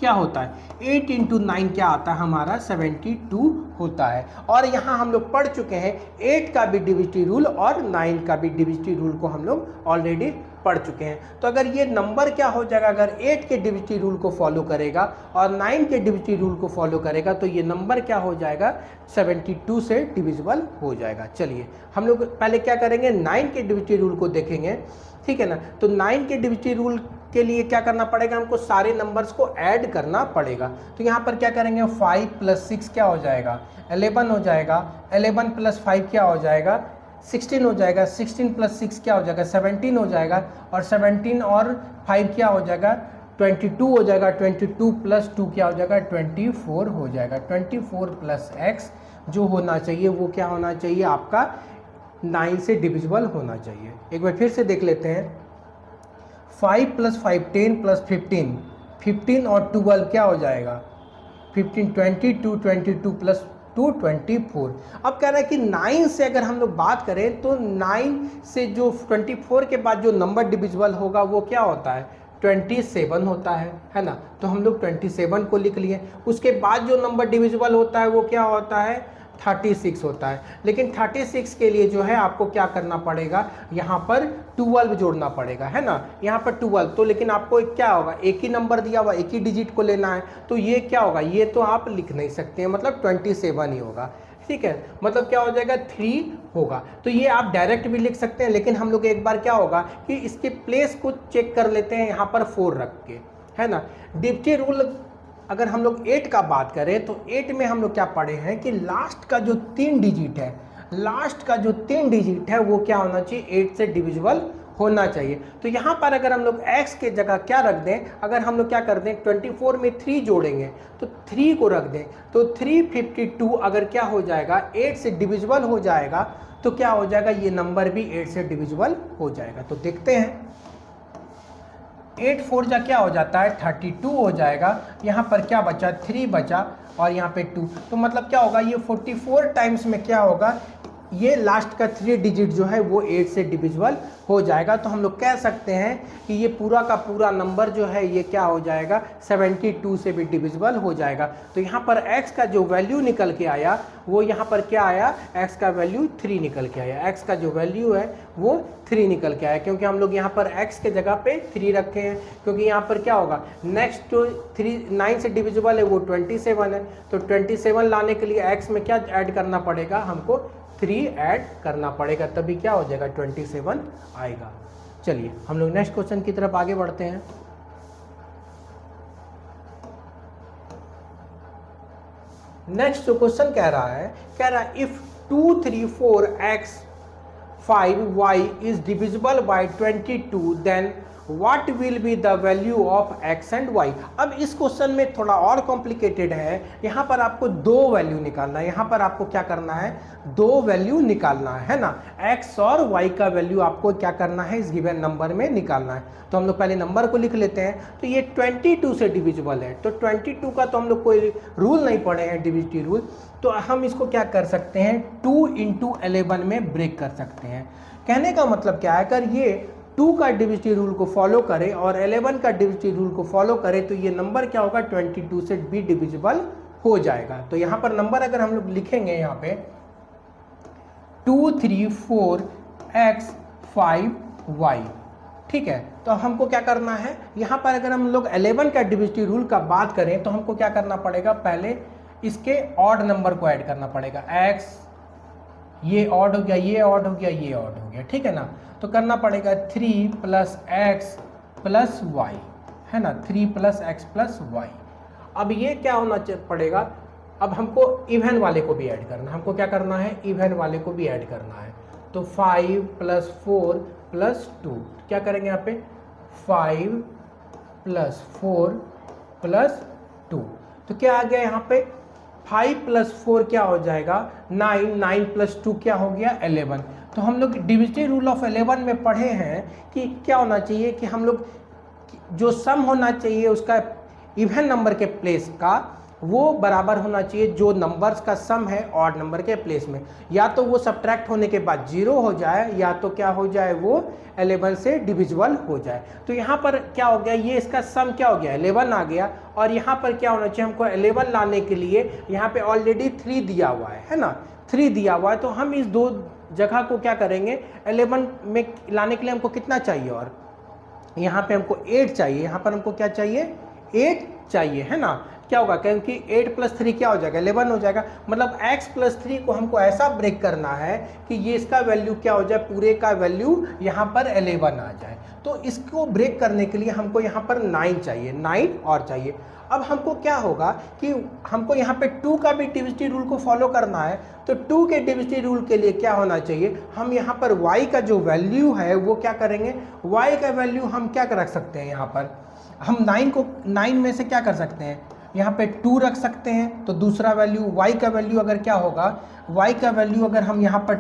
क्या होता है, 8 × 9 क्या आता है हमारा 72 होता है। और यहाँ हम लोग पढ़ चुके हैं 8 का भी डिविजिबिलिटी रूल और 9 का भी डिविजिबिलिटी रूल को हम लोग ऑलरेडी पढ़ चुके हैं। तो अगर ये नंबर क्या हो जाएगा, अगर 8 के डिविजिबिलिटी रूल को फॉलो करेगा और 9 के डिविजिबिलिटी रूल को फॉलो करेगा तो ये नंबर क्या हो जाएगा 72 से डिविजिबल हो जाएगा। चलिए हम लोग पहले क्या करेंगे, 9 के डिविजिबिलिटी रूल को देखेंगे, ठीक है ना। तो 9 के डिविजिबिलिटी रूल के लिए क्या करना पड़ेगा, हमको सारे नंबर्स को ऐड करना पड़ेगा। तो यहाँ पर क्या करेंगे, 5 + 6 क्या हो जाएगा 11 हो जाएगा, 11 + 5 क्या हो जाएगा 16 हो जाएगा, 16 + 6 क्या हो जाएगा 17 हो जाएगा, और 17 और 5 क्या हो जाएगा 22 हो जाएगा, 22 + 2 क्या हो जाएगा 24 हो जाएगा। 24 + x जो होना चाहिए वो क्या होना चाहिए आपका 9 से डिविजिबल होना चाहिए। एक बार फिर से देख लेते हैं, 5 + 5 10 + 15, 15 और 12 क्या हो जाएगा 15, 22, 22 + 2 24। अब कह रहा है कि 9 से अगर हम लोग बात करें तो 9 से जो 24 के बाद जो नंबर डिविजिबल होगा वो क्या होता है 27 होता है ना। तो हम लोग 27 को लिख लिए। उसके बाद जो नंबर डिविजिबल होता है वो क्या होता है 36 होता है। लेकिन 36 के लिए जो है आपको क्या करना पड़ेगा, यहाँ पर 12 जोड़ना पड़ेगा, है ना। यहाँ पर 12 तो लेकिन आपको क्या होगा, एक ही नंबर दिया हुआ एक ही डिजिट को लेना है, तो ये क्या होगा, ये तो आप लिख नहीं सकते हैं, मतलब 27 ही होगा, ठीक है। मतलब क्या हो जाएगा 3 होगा। तो ये आप डायरेक्ट भी लिख सकते हैं, लेकिन हम लोग एक बार क्या होगा कि इसके प्लेस को चेक कर लेते हैं यहाँ पर 4 रख के, है ना। डिविजिबिलिटी रूल अगर हम लोग 8 का बात करें तो 8 में हम लोग क्या पढ़े हैं कि लास्ट का जो 3 डिजिट है, लास्ट का जो 3 डिजिट है वो क्या होना चाहिए 8 से डिविजिबल होना चाहिए। तो यहाँ पर अगर हम लोग x के जगह क्या रख दें, अगर हम लोग क्या कर दें 24 में 3 जोड़ेंगे तो 3 को रख दें, तो 352 अगर क्या हो जाएगा 8 से डिविजिबल हो जाएगा, तो क्या हो जाएगा ये नंबर भी 8 से डिविजिबल हो जाएगा। तो देखते हैं 8 4 जा क्या हो जाता है 32 हो जाएगा। यहाँ पर क्या बचा 3 बचा और यहाँ पे 2, तो मतलब क्या होगा ये 44 टाइम्स में क्या होगा ये लास्ट का 3 डिजिट जो है वो 8 से डिविजिबल हो जाएगा। तो हम लोग कह सकते हैं कि ये पूरा का पूरा नंबर जो है ये क्या हो जाएगा 72 से भी डिविजिबल हो जाएगा। तो यहाँ पर x का जो वैल्यू निकल के आया वो यहाँ पर क्या आया, x का वैल्यू 3 निकल के आया। x का जो वैल्यू है वो 3 निकल के आया, क्योंकि हम लोग यहाँ पर x के जगह पे 3 रखे हैं, क्योंकि यहाँ पर क्या होगा नेक्स्ट जो 9 से डिविजिबल है वो 27 है। तो 27 लाने के लिए x में क्या ऐड करना पड़ेगा, हमको 3 ऐड करना पड़ेगा, तभी क्या हो जाएगा 27 आएगा। चलिए हम लोग नेक्स्ट क्वेश्चन की तरफ आगे बढ़ते हैं। नेक्स्ट जो क्वेश्चन कह रहा है if 234x5y is divisible by 22, then what will be the value of x and y। अब इस क्वेश्चन में थोड़ा और कॉम्प्लिकेटेड है। यहाँ पर आपको दो वैल्यू निकालना है। यहाँ पर आपको क्या करना है, दो वैल्यू निकालना है ना, x और y का वैल्यू आपको क्या करना है, इस गिवन नंबर में निकालना है। तो हम लोग पहले नंबर को लिख लेते हैं। तो ये 22 से डिविजिबल है, तो 22 का तो हम लोग कोई रूल नहीं पढ़े हैं, डिविजिटी रूल, तो हम इसको क्या कर सकते हैं, 2 × 11 में ब्रेक कर सकते हैं। कहने का मतलब क्या है, अगर ये 2 का डिविजिटी रूल को फॉलो करे और 11 का डिविजिटी रूल को फॉलो करे तो ये नंबर क्या होगा, 22 से भी डिविजिबल हो जाएगा। तो यहाँ पर नंबर अगर हम लोग लिखेंगे यहाँ पे 234x5y, ठीक है। तो हमको क्या करना है, यहाँ पर अगर हम लोग 11 का डिविजिटी रूल का बात करें तो हमको क्या करना पड़ेगा, पहले इसके ऑड नंबर को ऐड करना पड़ेगा। x ये ऑड हो गया, ये ऑड हो गया, ये ऑड हो गया, ठीक है ना। तो करना पड़ेगा 3 + x + y, है ना, 3 + x + y। अब ये क्या होना पड़ेगा, अब हमको इवन वाले को भी ऐड करना है। हमको क्या करना है, इवन वाले को भी ऐड करना है। तो 5 + 4 + 2, क्या करेंगे यहाँ पे, 5 + 4 + 2। तो क्या आ गया यहाँ पे, 5 + 4 क्या हो जाएगा, 9, 9 + 2 क्या हो गया, 11। तो हम लोग डिविजिटी रूल ऑफ 11 में पढ़े हैं कि क्या होना चाहिए, कि हम लोग जो सम होना चाहिए उसका इवन नंबर के प्लेस का वो बराबर होना चाहिए जो नंबर्स का सम है ऑड नंबर के प्लेस में। या तो वो सब्ट्रैक्ट होने के बाद 0 हो जाए, या तो क्या हो जाए, वो 11 से डिविजिबल हो जाए। तो यहाँ पर क्या हो गया, ये इसका सम क्या हो गया, 11 आ गया। और यहाँ पर क्या होना चाहिए, हमको 11 लाने के लिए यहाँ पे ऑलरेडी 3 दिया हुआ है ना, 3 दिया हुआ है। तो हम इस दो जगह को क्या करेंगे, 11 में लाने के लिए हमको कितना चाहिए, और यहाँ पे हमको 8 चाहिए, यहाँ पर हमको क्या चाहिए, 8 चाहिए, है ना। क्या होगा, क्योंकि 8 + 3 क्या हो जाएगा, 11 हो जाएगा। मतलब x + 3 को हमको ऐसा ब्रेक करना है कि ये इसका वैल्यू क्या हो जाए, पूरे का वैल्यू यहाँ पर 11 आ जाए। तो इसको ब्रेक करने के लिए हमको यहाँ पर 9 चाहिए, 9 और चाहिए। अब हमको क्या होगा कि हमको यहाँ पे 2 का भी डिविजिटी रूल को फॉलो करना है। तो 2 के डिविजिटी रूल के लिए क्या होना चाहिए, हम यहाँ पर y का जो वैल्यू है वो क्या करेंगे, y का वैल्यू हम क्या रख सकते हैं, यहाँ पर हम 9 में से क्या कर सकते हैं, यहाँ पे 2 रख सकते हैं। तो दूसरा वैल्यू y का वैल्यू अगर क्या होगा, y का वैल्यू अगर हम यहाँ पर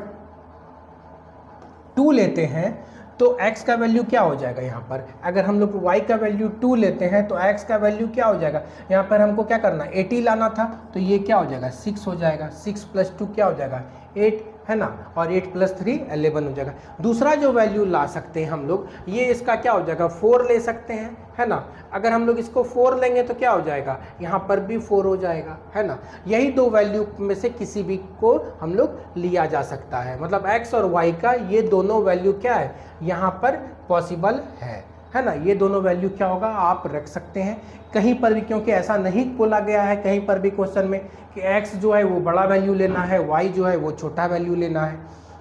2 लेते हैं तो x का वैल्यू क्या हो जाएगा, यहाँ पर अगर हम लोग y का वैल्यू 2 लेते हैं तो x का वैल्यू क्या हो जाएगा, यहाँ पर हमको क्या करना, 80 लाना था। तो ये क्या हो जाएगा, 6 हो जाएगा, 6 + 2 क्या हो जाएगा, 8, है ना, और 8 + 3 11 हो जाएगा। दूसरा जो वैल्यू ला सकते हैं हम लोग, ये इसका क्या हो जाएगा, 4 ले सकते हैं, है ना। अगर हम लोग इसको 4 लेंगे तो क्या हो जाएगा, यहाँ पर भी 4 हो जाएगा, है ना। यही दो वैल्यू में से किसी भी को हम लोग लिया जा सकता है। मतलब x और y का ये दोनों वैल्यू क्या है, यहाँ पर पॉसिबल है ना। ये दोनों वैल्यू क्या होगा, आप रख सकते हैं कहीं पर भी, क्योंकि ऐसा नहीं बोला गया है कहीं पर भी क्वेश्चन में कि x जो है वो बड़ा वैल्यू लेना है, y जो है वो छोटा वैल्यू लेना है।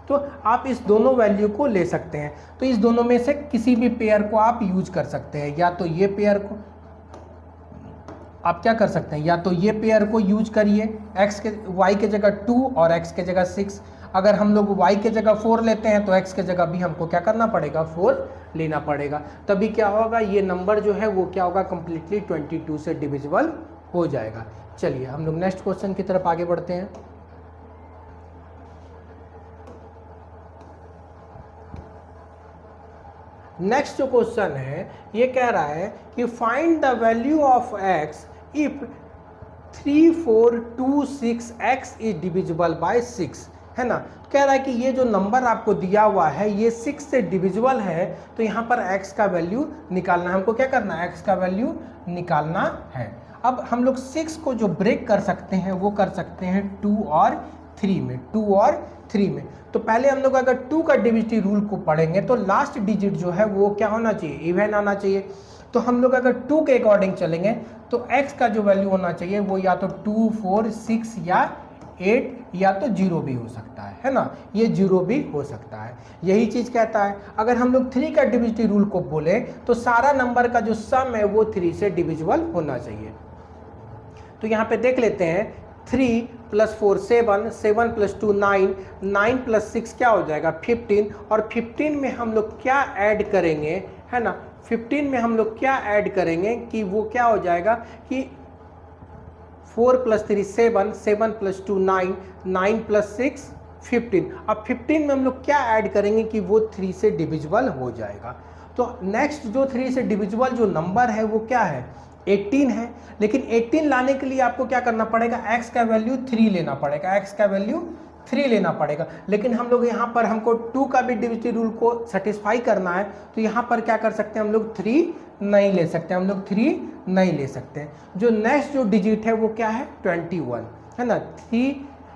तो आप इस दोनों वैल्यू को ले सकते हैं। तो इस दोनों में से किसी भी पेयर को आप यूज कर सकते हैं। या तो ये पेयर को आप क्या कर सकते हैं, या तो ये पेयर को यूज करिए, y के जगह 2 और x के जगह 6। अगर हम लोग y के जगह 4 लेते हैं तो x के जगह भी हमको क्या करना पड़ेगा, 4 लेना पड़ेगा। तभी क्या होगा, ये नंबर जो है वो क्या होगा, कंप्लीटली 22 से डिविजिबल हो जाएगा। चलिए हम लोग नेक्स्ट क्वेश्चन की तरफ आगे बढ़ते हैं। नेक्स्ट जो क्वेश्चन है ये कह रहा है कि find the value of x if 3426x is divisible bye 6, है ना। कह रहा है कि ये जो नंबर आपको दिया हुआ है ये 6 से डिविजिबल है, तो यहाँ पर x का वैल्यू निकालना है। हमको क्या करना है, x का वैल्यू निकालना है। अब हम लोग 6 को जो ब्रेक कर सकते हैं वो कर सकते हैं 2 और 3 में, 2 और 3 में। तो पहले हम लोग अगर 2 का डिविजिटी रूल को पढ़ेंगे तो लास्ट डिजिट जो है वो क्या होना चाहिए, इवन आना चाहिए। तो हम लोग अगर 2 के अकॉर्डिंग चलेंगे तो x का जो वैल्यू होना चाहिए वो या तो 2, 4, 6 या 8 या तो 0 भी हो सकता है ना। ये 0 भी हो सकता है, यही चीज़ कहता है। अगर हम लोग 3 का डिविजिटी रूल को बोले तो सारा नंबर का जो सम है वो 3 से डिविजिबल होना चाहिए। तो यहाँ पे देख लेते हैं 3 प्लस 4 7, 7 प्लस 2 9, 9 प्लस 6 क्या हो जाएगा 15, और 15 में हम लोग क्या ऐड करेंगे, है ना, 15 में हम लोग क्या ऐड करेंगे कि वो क्या हो जाएगा कि 4 प्लस 3 7, 7 प्लस 2 9, 9 प्लस 6 15। अब 15 में हम लोग क्या ऐड करेंगे कि वो 3 से डिविजिबल हो जाएगा। तो नेक्स्ट जो 3 से डिविजिबल जो नंबर है वो क्या है 18 है। लेकिन 18 लाने के लिए आपको क्या करना पड़ेगा, x का वैल्यू 3 लेना पड़ेगा, x का वैल्यू 3 लेना पड़ेगा। लेकिन हम लोग यहाँ पर हमको 2 का भी डिविजिबिलिटी रूल को सेटिस्फाई करना है, तो यहाँ पर क्या कर सकते हैं हम लोग 3 नहीं ले सकते, हम लोग 3 नहीं ले सकते। जो नेक्स्ट जो डिजिट है वो क्या है 21, है ना, 3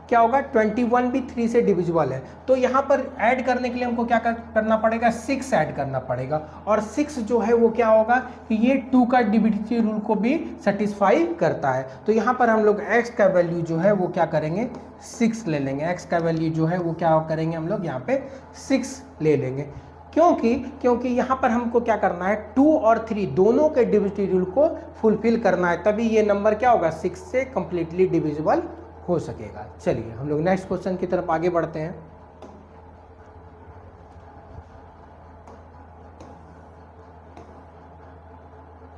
क्या होगा 21 भी 3 से डिविजिबल है। तो यहाँ पर ऐड करने के लिए हमको क्या करना पड़ेगा 6 ऐड करना पड़ेगा, और 6 जो है वो क्या होगा कि ये 2 का डिविजिबिलिटी रूल को भी सेटिस्फाई करता है। तो यहाँ पर हम लोग x का वैल्यू जो है वो क्या करेंगे 6 ले लेंगे, x का वैल्यू जो है वो क्या करेंगे हम लोग यहाँ पे 6 ले लेंगे। क्योंकि यहाँ पर हमको क्या करना है 2 और 3 दोनों के डिविजिबिलिटी रूल को फुलफिल करना है, तभी ये नंबर क्या होगा 6 से कंप्लीटली डिविजिबल हो सकेगा। चलिए हम लोग नेक्स्ट क्वेश्चन की तरफ आगे बढ़ते हैं।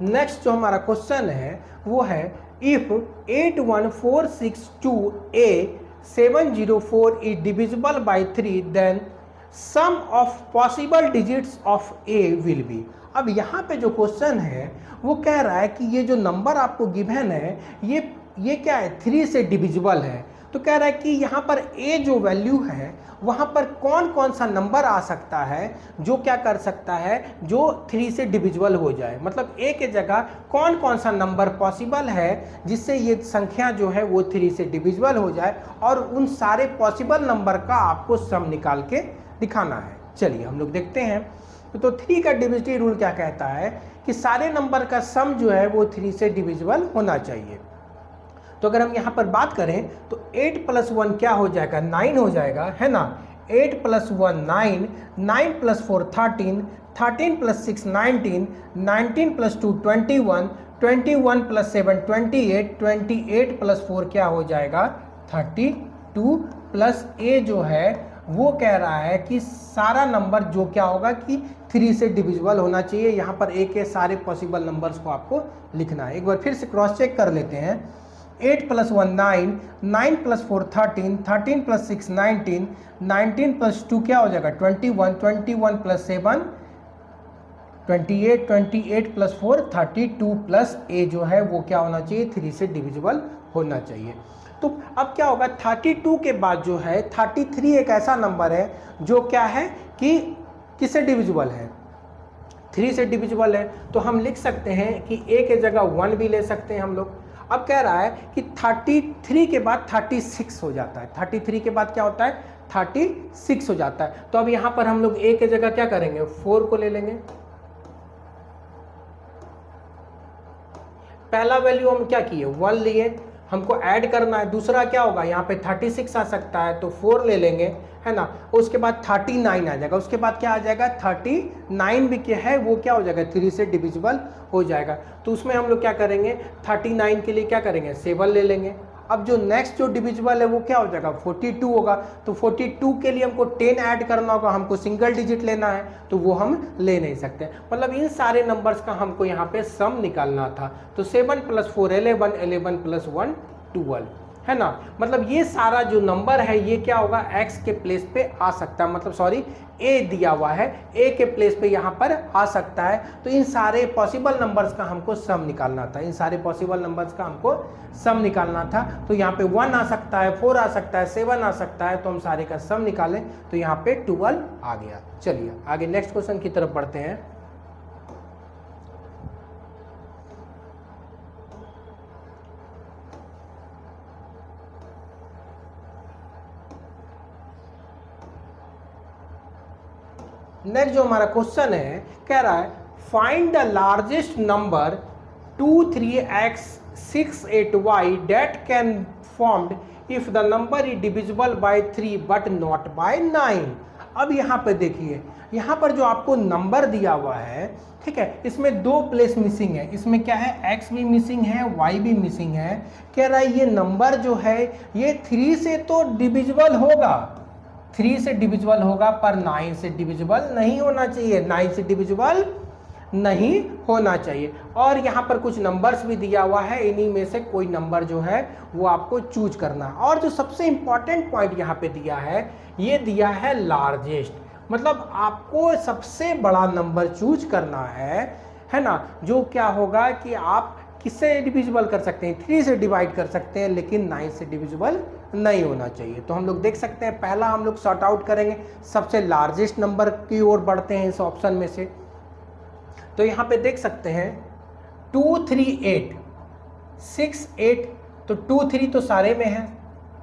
नेक्स्ट जो हमारा क्वेश्चन है वो है if 81462A704 is divisible by 3 then sum of possible digits of A will be. अब यहाँ पे जो क्वेश्चन है वो कह रहा है कि ये जो नंबर आपको गिवन है ये क्या है 3 से डिविजिबल है। तो कह रहा है कि यहाँ पर A जो वैल्यू है वहाँ पर कौन कौन सा नंबर आ सकता है जो क्या कर सकता है जो 3 से डिविजिबल हो जाए, मतलब A के जगह कौन कौन सा नंबर पॉसिबल है जिससे ये संख्या जो है वो 3 से डिविजिबल हो जाए, और उन सारे पॉसिबल नंबर का आपको सम निकाल के दिखाना है। चलिए हम लोग देखते हैं। तो 3 का डिविजिबिलिटी रूल क्या कहता है कि सारे नंबर का सम जो है वो 3 से डिविजिबल होना चाहिए। तो अगर हम यहाँ पर बात करें तो 8 प्लस 1 क्या हो जाएगा 9 हो जाएगा, है ना, 8 plus 1 9, 9 plus 4 13, 13 plus 6 19, 19 plus 2 21, 21 plus 7 28, 28 plus 4 क्या हो जाएगा 32, प्लस A जो है वो कह रहा है कि सारा नंबर जो क्या होगा कि 3 से डिविजिबल होना चाहिए। यहाँ पर A के सारे पॉसिबल नंबर्स को आपको लिखना है। एक बार फिर से क्रॉस चेक कर लेते हैं। 8 प्लस 1 9, 9 प्लस 4 13, 13 प्लस 6 19, 19 प्लस 2 क्या हो जाएगा 21, 21 प्लस 7 28, 28 प्लस 4 32, प्लस A जो है वो क्या होना चाहिए 3 से डिविजिबल होना चाहिए। तो अब क्या होगा 32 के बाद जो है 33 एक ऐसा नंबर है जो क्या है कि किससे डिविजिबल है 3 से डिविजिबल है। तो हम लिख सकते हैं कि A के जगह 1 भी ले सकते हैं हम लोग। अब कह रहा है कि 33 के बाद 36 हो जाता है, 33 के बाद क्या होता है 36 हो जाता है। तो अब यहाँ पर हम लोग A के जगह क्या करेंगे 4 को ले लेंगे। पहला वैल्यू हम क्या किए 1 लिए, हमको ऐड करना है। दूसरा क्या होगा यहाँ पे 36 आ सकता है तो 4 ले लेंगे, है ना। उसके बाद 39 आ जाएगा, उसके बाद क्या आ जाएगा 39 भी क्या है वो क्या हो जाएगा 3 से डिविजिबल हो जाएगा। तो उसमें हम लोग क्या करेंगे 39 के लिए क्या करेंगे 7 ले लेंगे। अब जो नेक्स्ट जो डिविजिबल है वो क्या हो जाएगा 42 होगा। तो 42 के लिए हमको 10 ऐड करना होगा, हमको सिंगल डिजिट लेना है तो वो हम ले नहीं सकते। मतलब इन सारे नंबर्स का हमको यहाँ पे सम निकालना था। तो 7 प्लस 4 11, 11 प्लस 1 12, है ना। मतलब ये सारा जो नंबर है ये क्या होगा x के प्लेस पे आ सकता है, मतलब सॉरी a दिया हुआ है a के प्लेस पे यहाँ पर आ सकता है। तो इन सारे पॉसिबल नंबर्स का हमको सम निकालना था, इन सारे पॉसिबल नंबर्स का हमको सम निकालना था। तो यहाँ पे 1 आ सकता है, 4 आ सकता है, 7 आ सकता है, तो हम सारे का सम निकालें तो यहाँ पे 12 आ गया। चलिए आगे नेक्स्ट क्वेश्चन की तरफ बढ़ते हैं। नेक्स्ट जो हमारा क्वेश्चन है कह रहा है find the largest number 23x68y that can formed if the number is divisible by 3 but not by 9। अब यहाँ पे देखिए, यहाँ पर जो आपको नंबर दिया हुआ है, ठीक है, इसमें 2 प्लेस मिसिंग है। इसमें क्या है, x भी मिसिंग है, y भी मिसिंग है। कह रहा है ये नंबर जो है ये 3 से तो डिविजिबल होगा, 3 से डिविजिबल होगा, पर 9 से डिविजिबल नहीं होना चाहिए, 9 से डिविजिबल नहीं होना चाहिए। और यहाँ पर कुछ नंबर्स भी दिया हुआ है, इन्हीं में से कोई नंबर जो है वो आपको चूज करना है। और जो सबसे इंपॉर्टेंट पॉइंट यहाँ पे दिया है, ये दिया है लार्जेस्ट, मतलब आपको सबसे बड़ा नंबर चूज करना है ना, जो क्या होगा कि आप किससे डिविजिबल कर सकते हैं, 3 से डिवाइड कर सकते हैं, लेकिन 9 से डिविजिबल नहीं होना चाहिए। तो हम लोग देख सकते हैं, पहला हम लोग सॉर्ट आउट करेंगे, सबसे लार्जेस्ट नंबर की ओर बढ़ते हैं इस ऑप्शन में से। तो यहाँ पे देख सकते हैं 2 3 8 6 8, तो 2 3 तो सारे में है,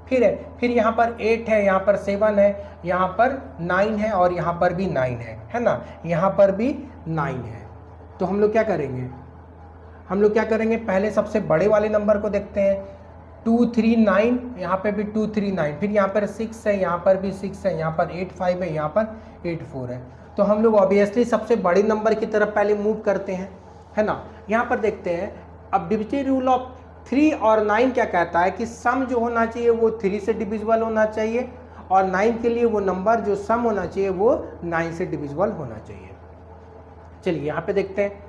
फिर यहाँ पर 8 है, यहाँ पर 7 है, यहाँ पर 9 है, और यहाँ पर भी 9 है ना, यहाँ पर भी 9 है। तो हम लोग क्या करेंगे, पहले सबसे बड़े वाले नंबर को देखते हैं, 2 3 9, यहाँ पे भी 2 3 9, फिर यहाँ पर 6 है, यहाँ पर भी 6 है, यहाँ पर 8 5 है, यहाँ पर 8 4 है। तो हम लोग ऑब्वियसली सबसे बड़े नंबर की तरफ पहले मूव करते हैं, है ना। यहाँ पर देखते हैं, अब डिविजिबल रूल ऑफ 3 और 9 क्या कहता है कि सम जो होना चाहिए वो 3 से डिविजिबल होना चाहिए, और 9 के लिए वो नंबर जो सम होना चाहिए वो 9 से डिविजिबल होना चाहिए। चलिए यहाँ पे देखते हैं,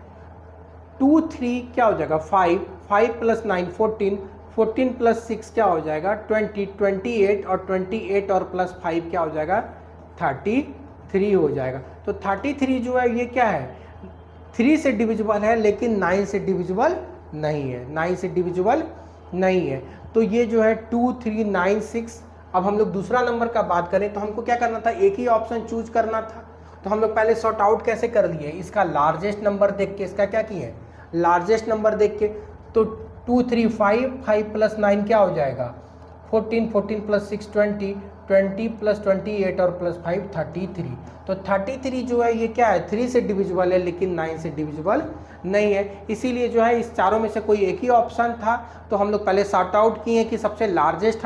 2 3 क्या हो जाएगा, 5 5 प्लस 9 14, 14 प्लस 6 क्या हो जाएगा 20, 28, और 28 और प्लस 5 क्या हो जाएगा 33 हो जाएगा। तो 33 जो है ये क्या है, 3 से डिविजिबल है, लेकिन 9 से डिविजिबल नहीं है, 9 से डिविजिबल नहीं है। तो ये जो है 2 3 9 6। अब हम लोग दूसरा नंबर का बात करें तो हमको क्या करना था, एक ही ऑप्शन चूज करना था। तो हम लोग पहले सॉर्ट आउट कैसे कर लिए, इसका लार्जेस्ट नंबर देख के, इसका क्या किए, लार्जेस्ट नंबर देख के। तो 2 3 5, 5 प्लस 9 क्या हो जाएगा 14, 14 प्लस 6 20, 20 प्लस 28 और प्लस 5 33। तो 33 जो है ये क्या है, 3 से डिविजिबल है, लेकिन 9 से डिविजिबल नहीं है। इसीलिए जो है इस चारों में से कोई एक ही ऑप्शन था। तो हम लोग पहले सॉर्ट आउट किए कि सबसे लार्जेस्ट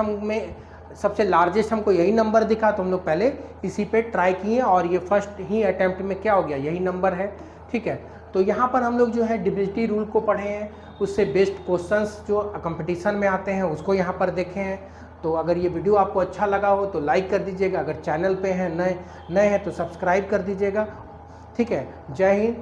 हमको यही नंबर दिखा, तो हम लोग पहले इसी पे ट्राई किए, और ये फर्स्ट ही अटेम्प्ट में क्या हो गया, यही नंबर है, ठीक है। तो यहाँ पर हम लोग जो है डिविजिबिलिटी रूल को पढ़े हैं, उससे बेस्ड क्वेश्चंस जो कंपटीशन में आते हैं उसको यहाँ पर देखे हैं। तो अगर ये वीडियो आपको अच्छा लगा हो तो लाइक कर दीजिएगा, अगर चैनल पे हैं नए हैं तो सब्सक्राइब कर दीजिएगा, ठीक है। जय हिंद,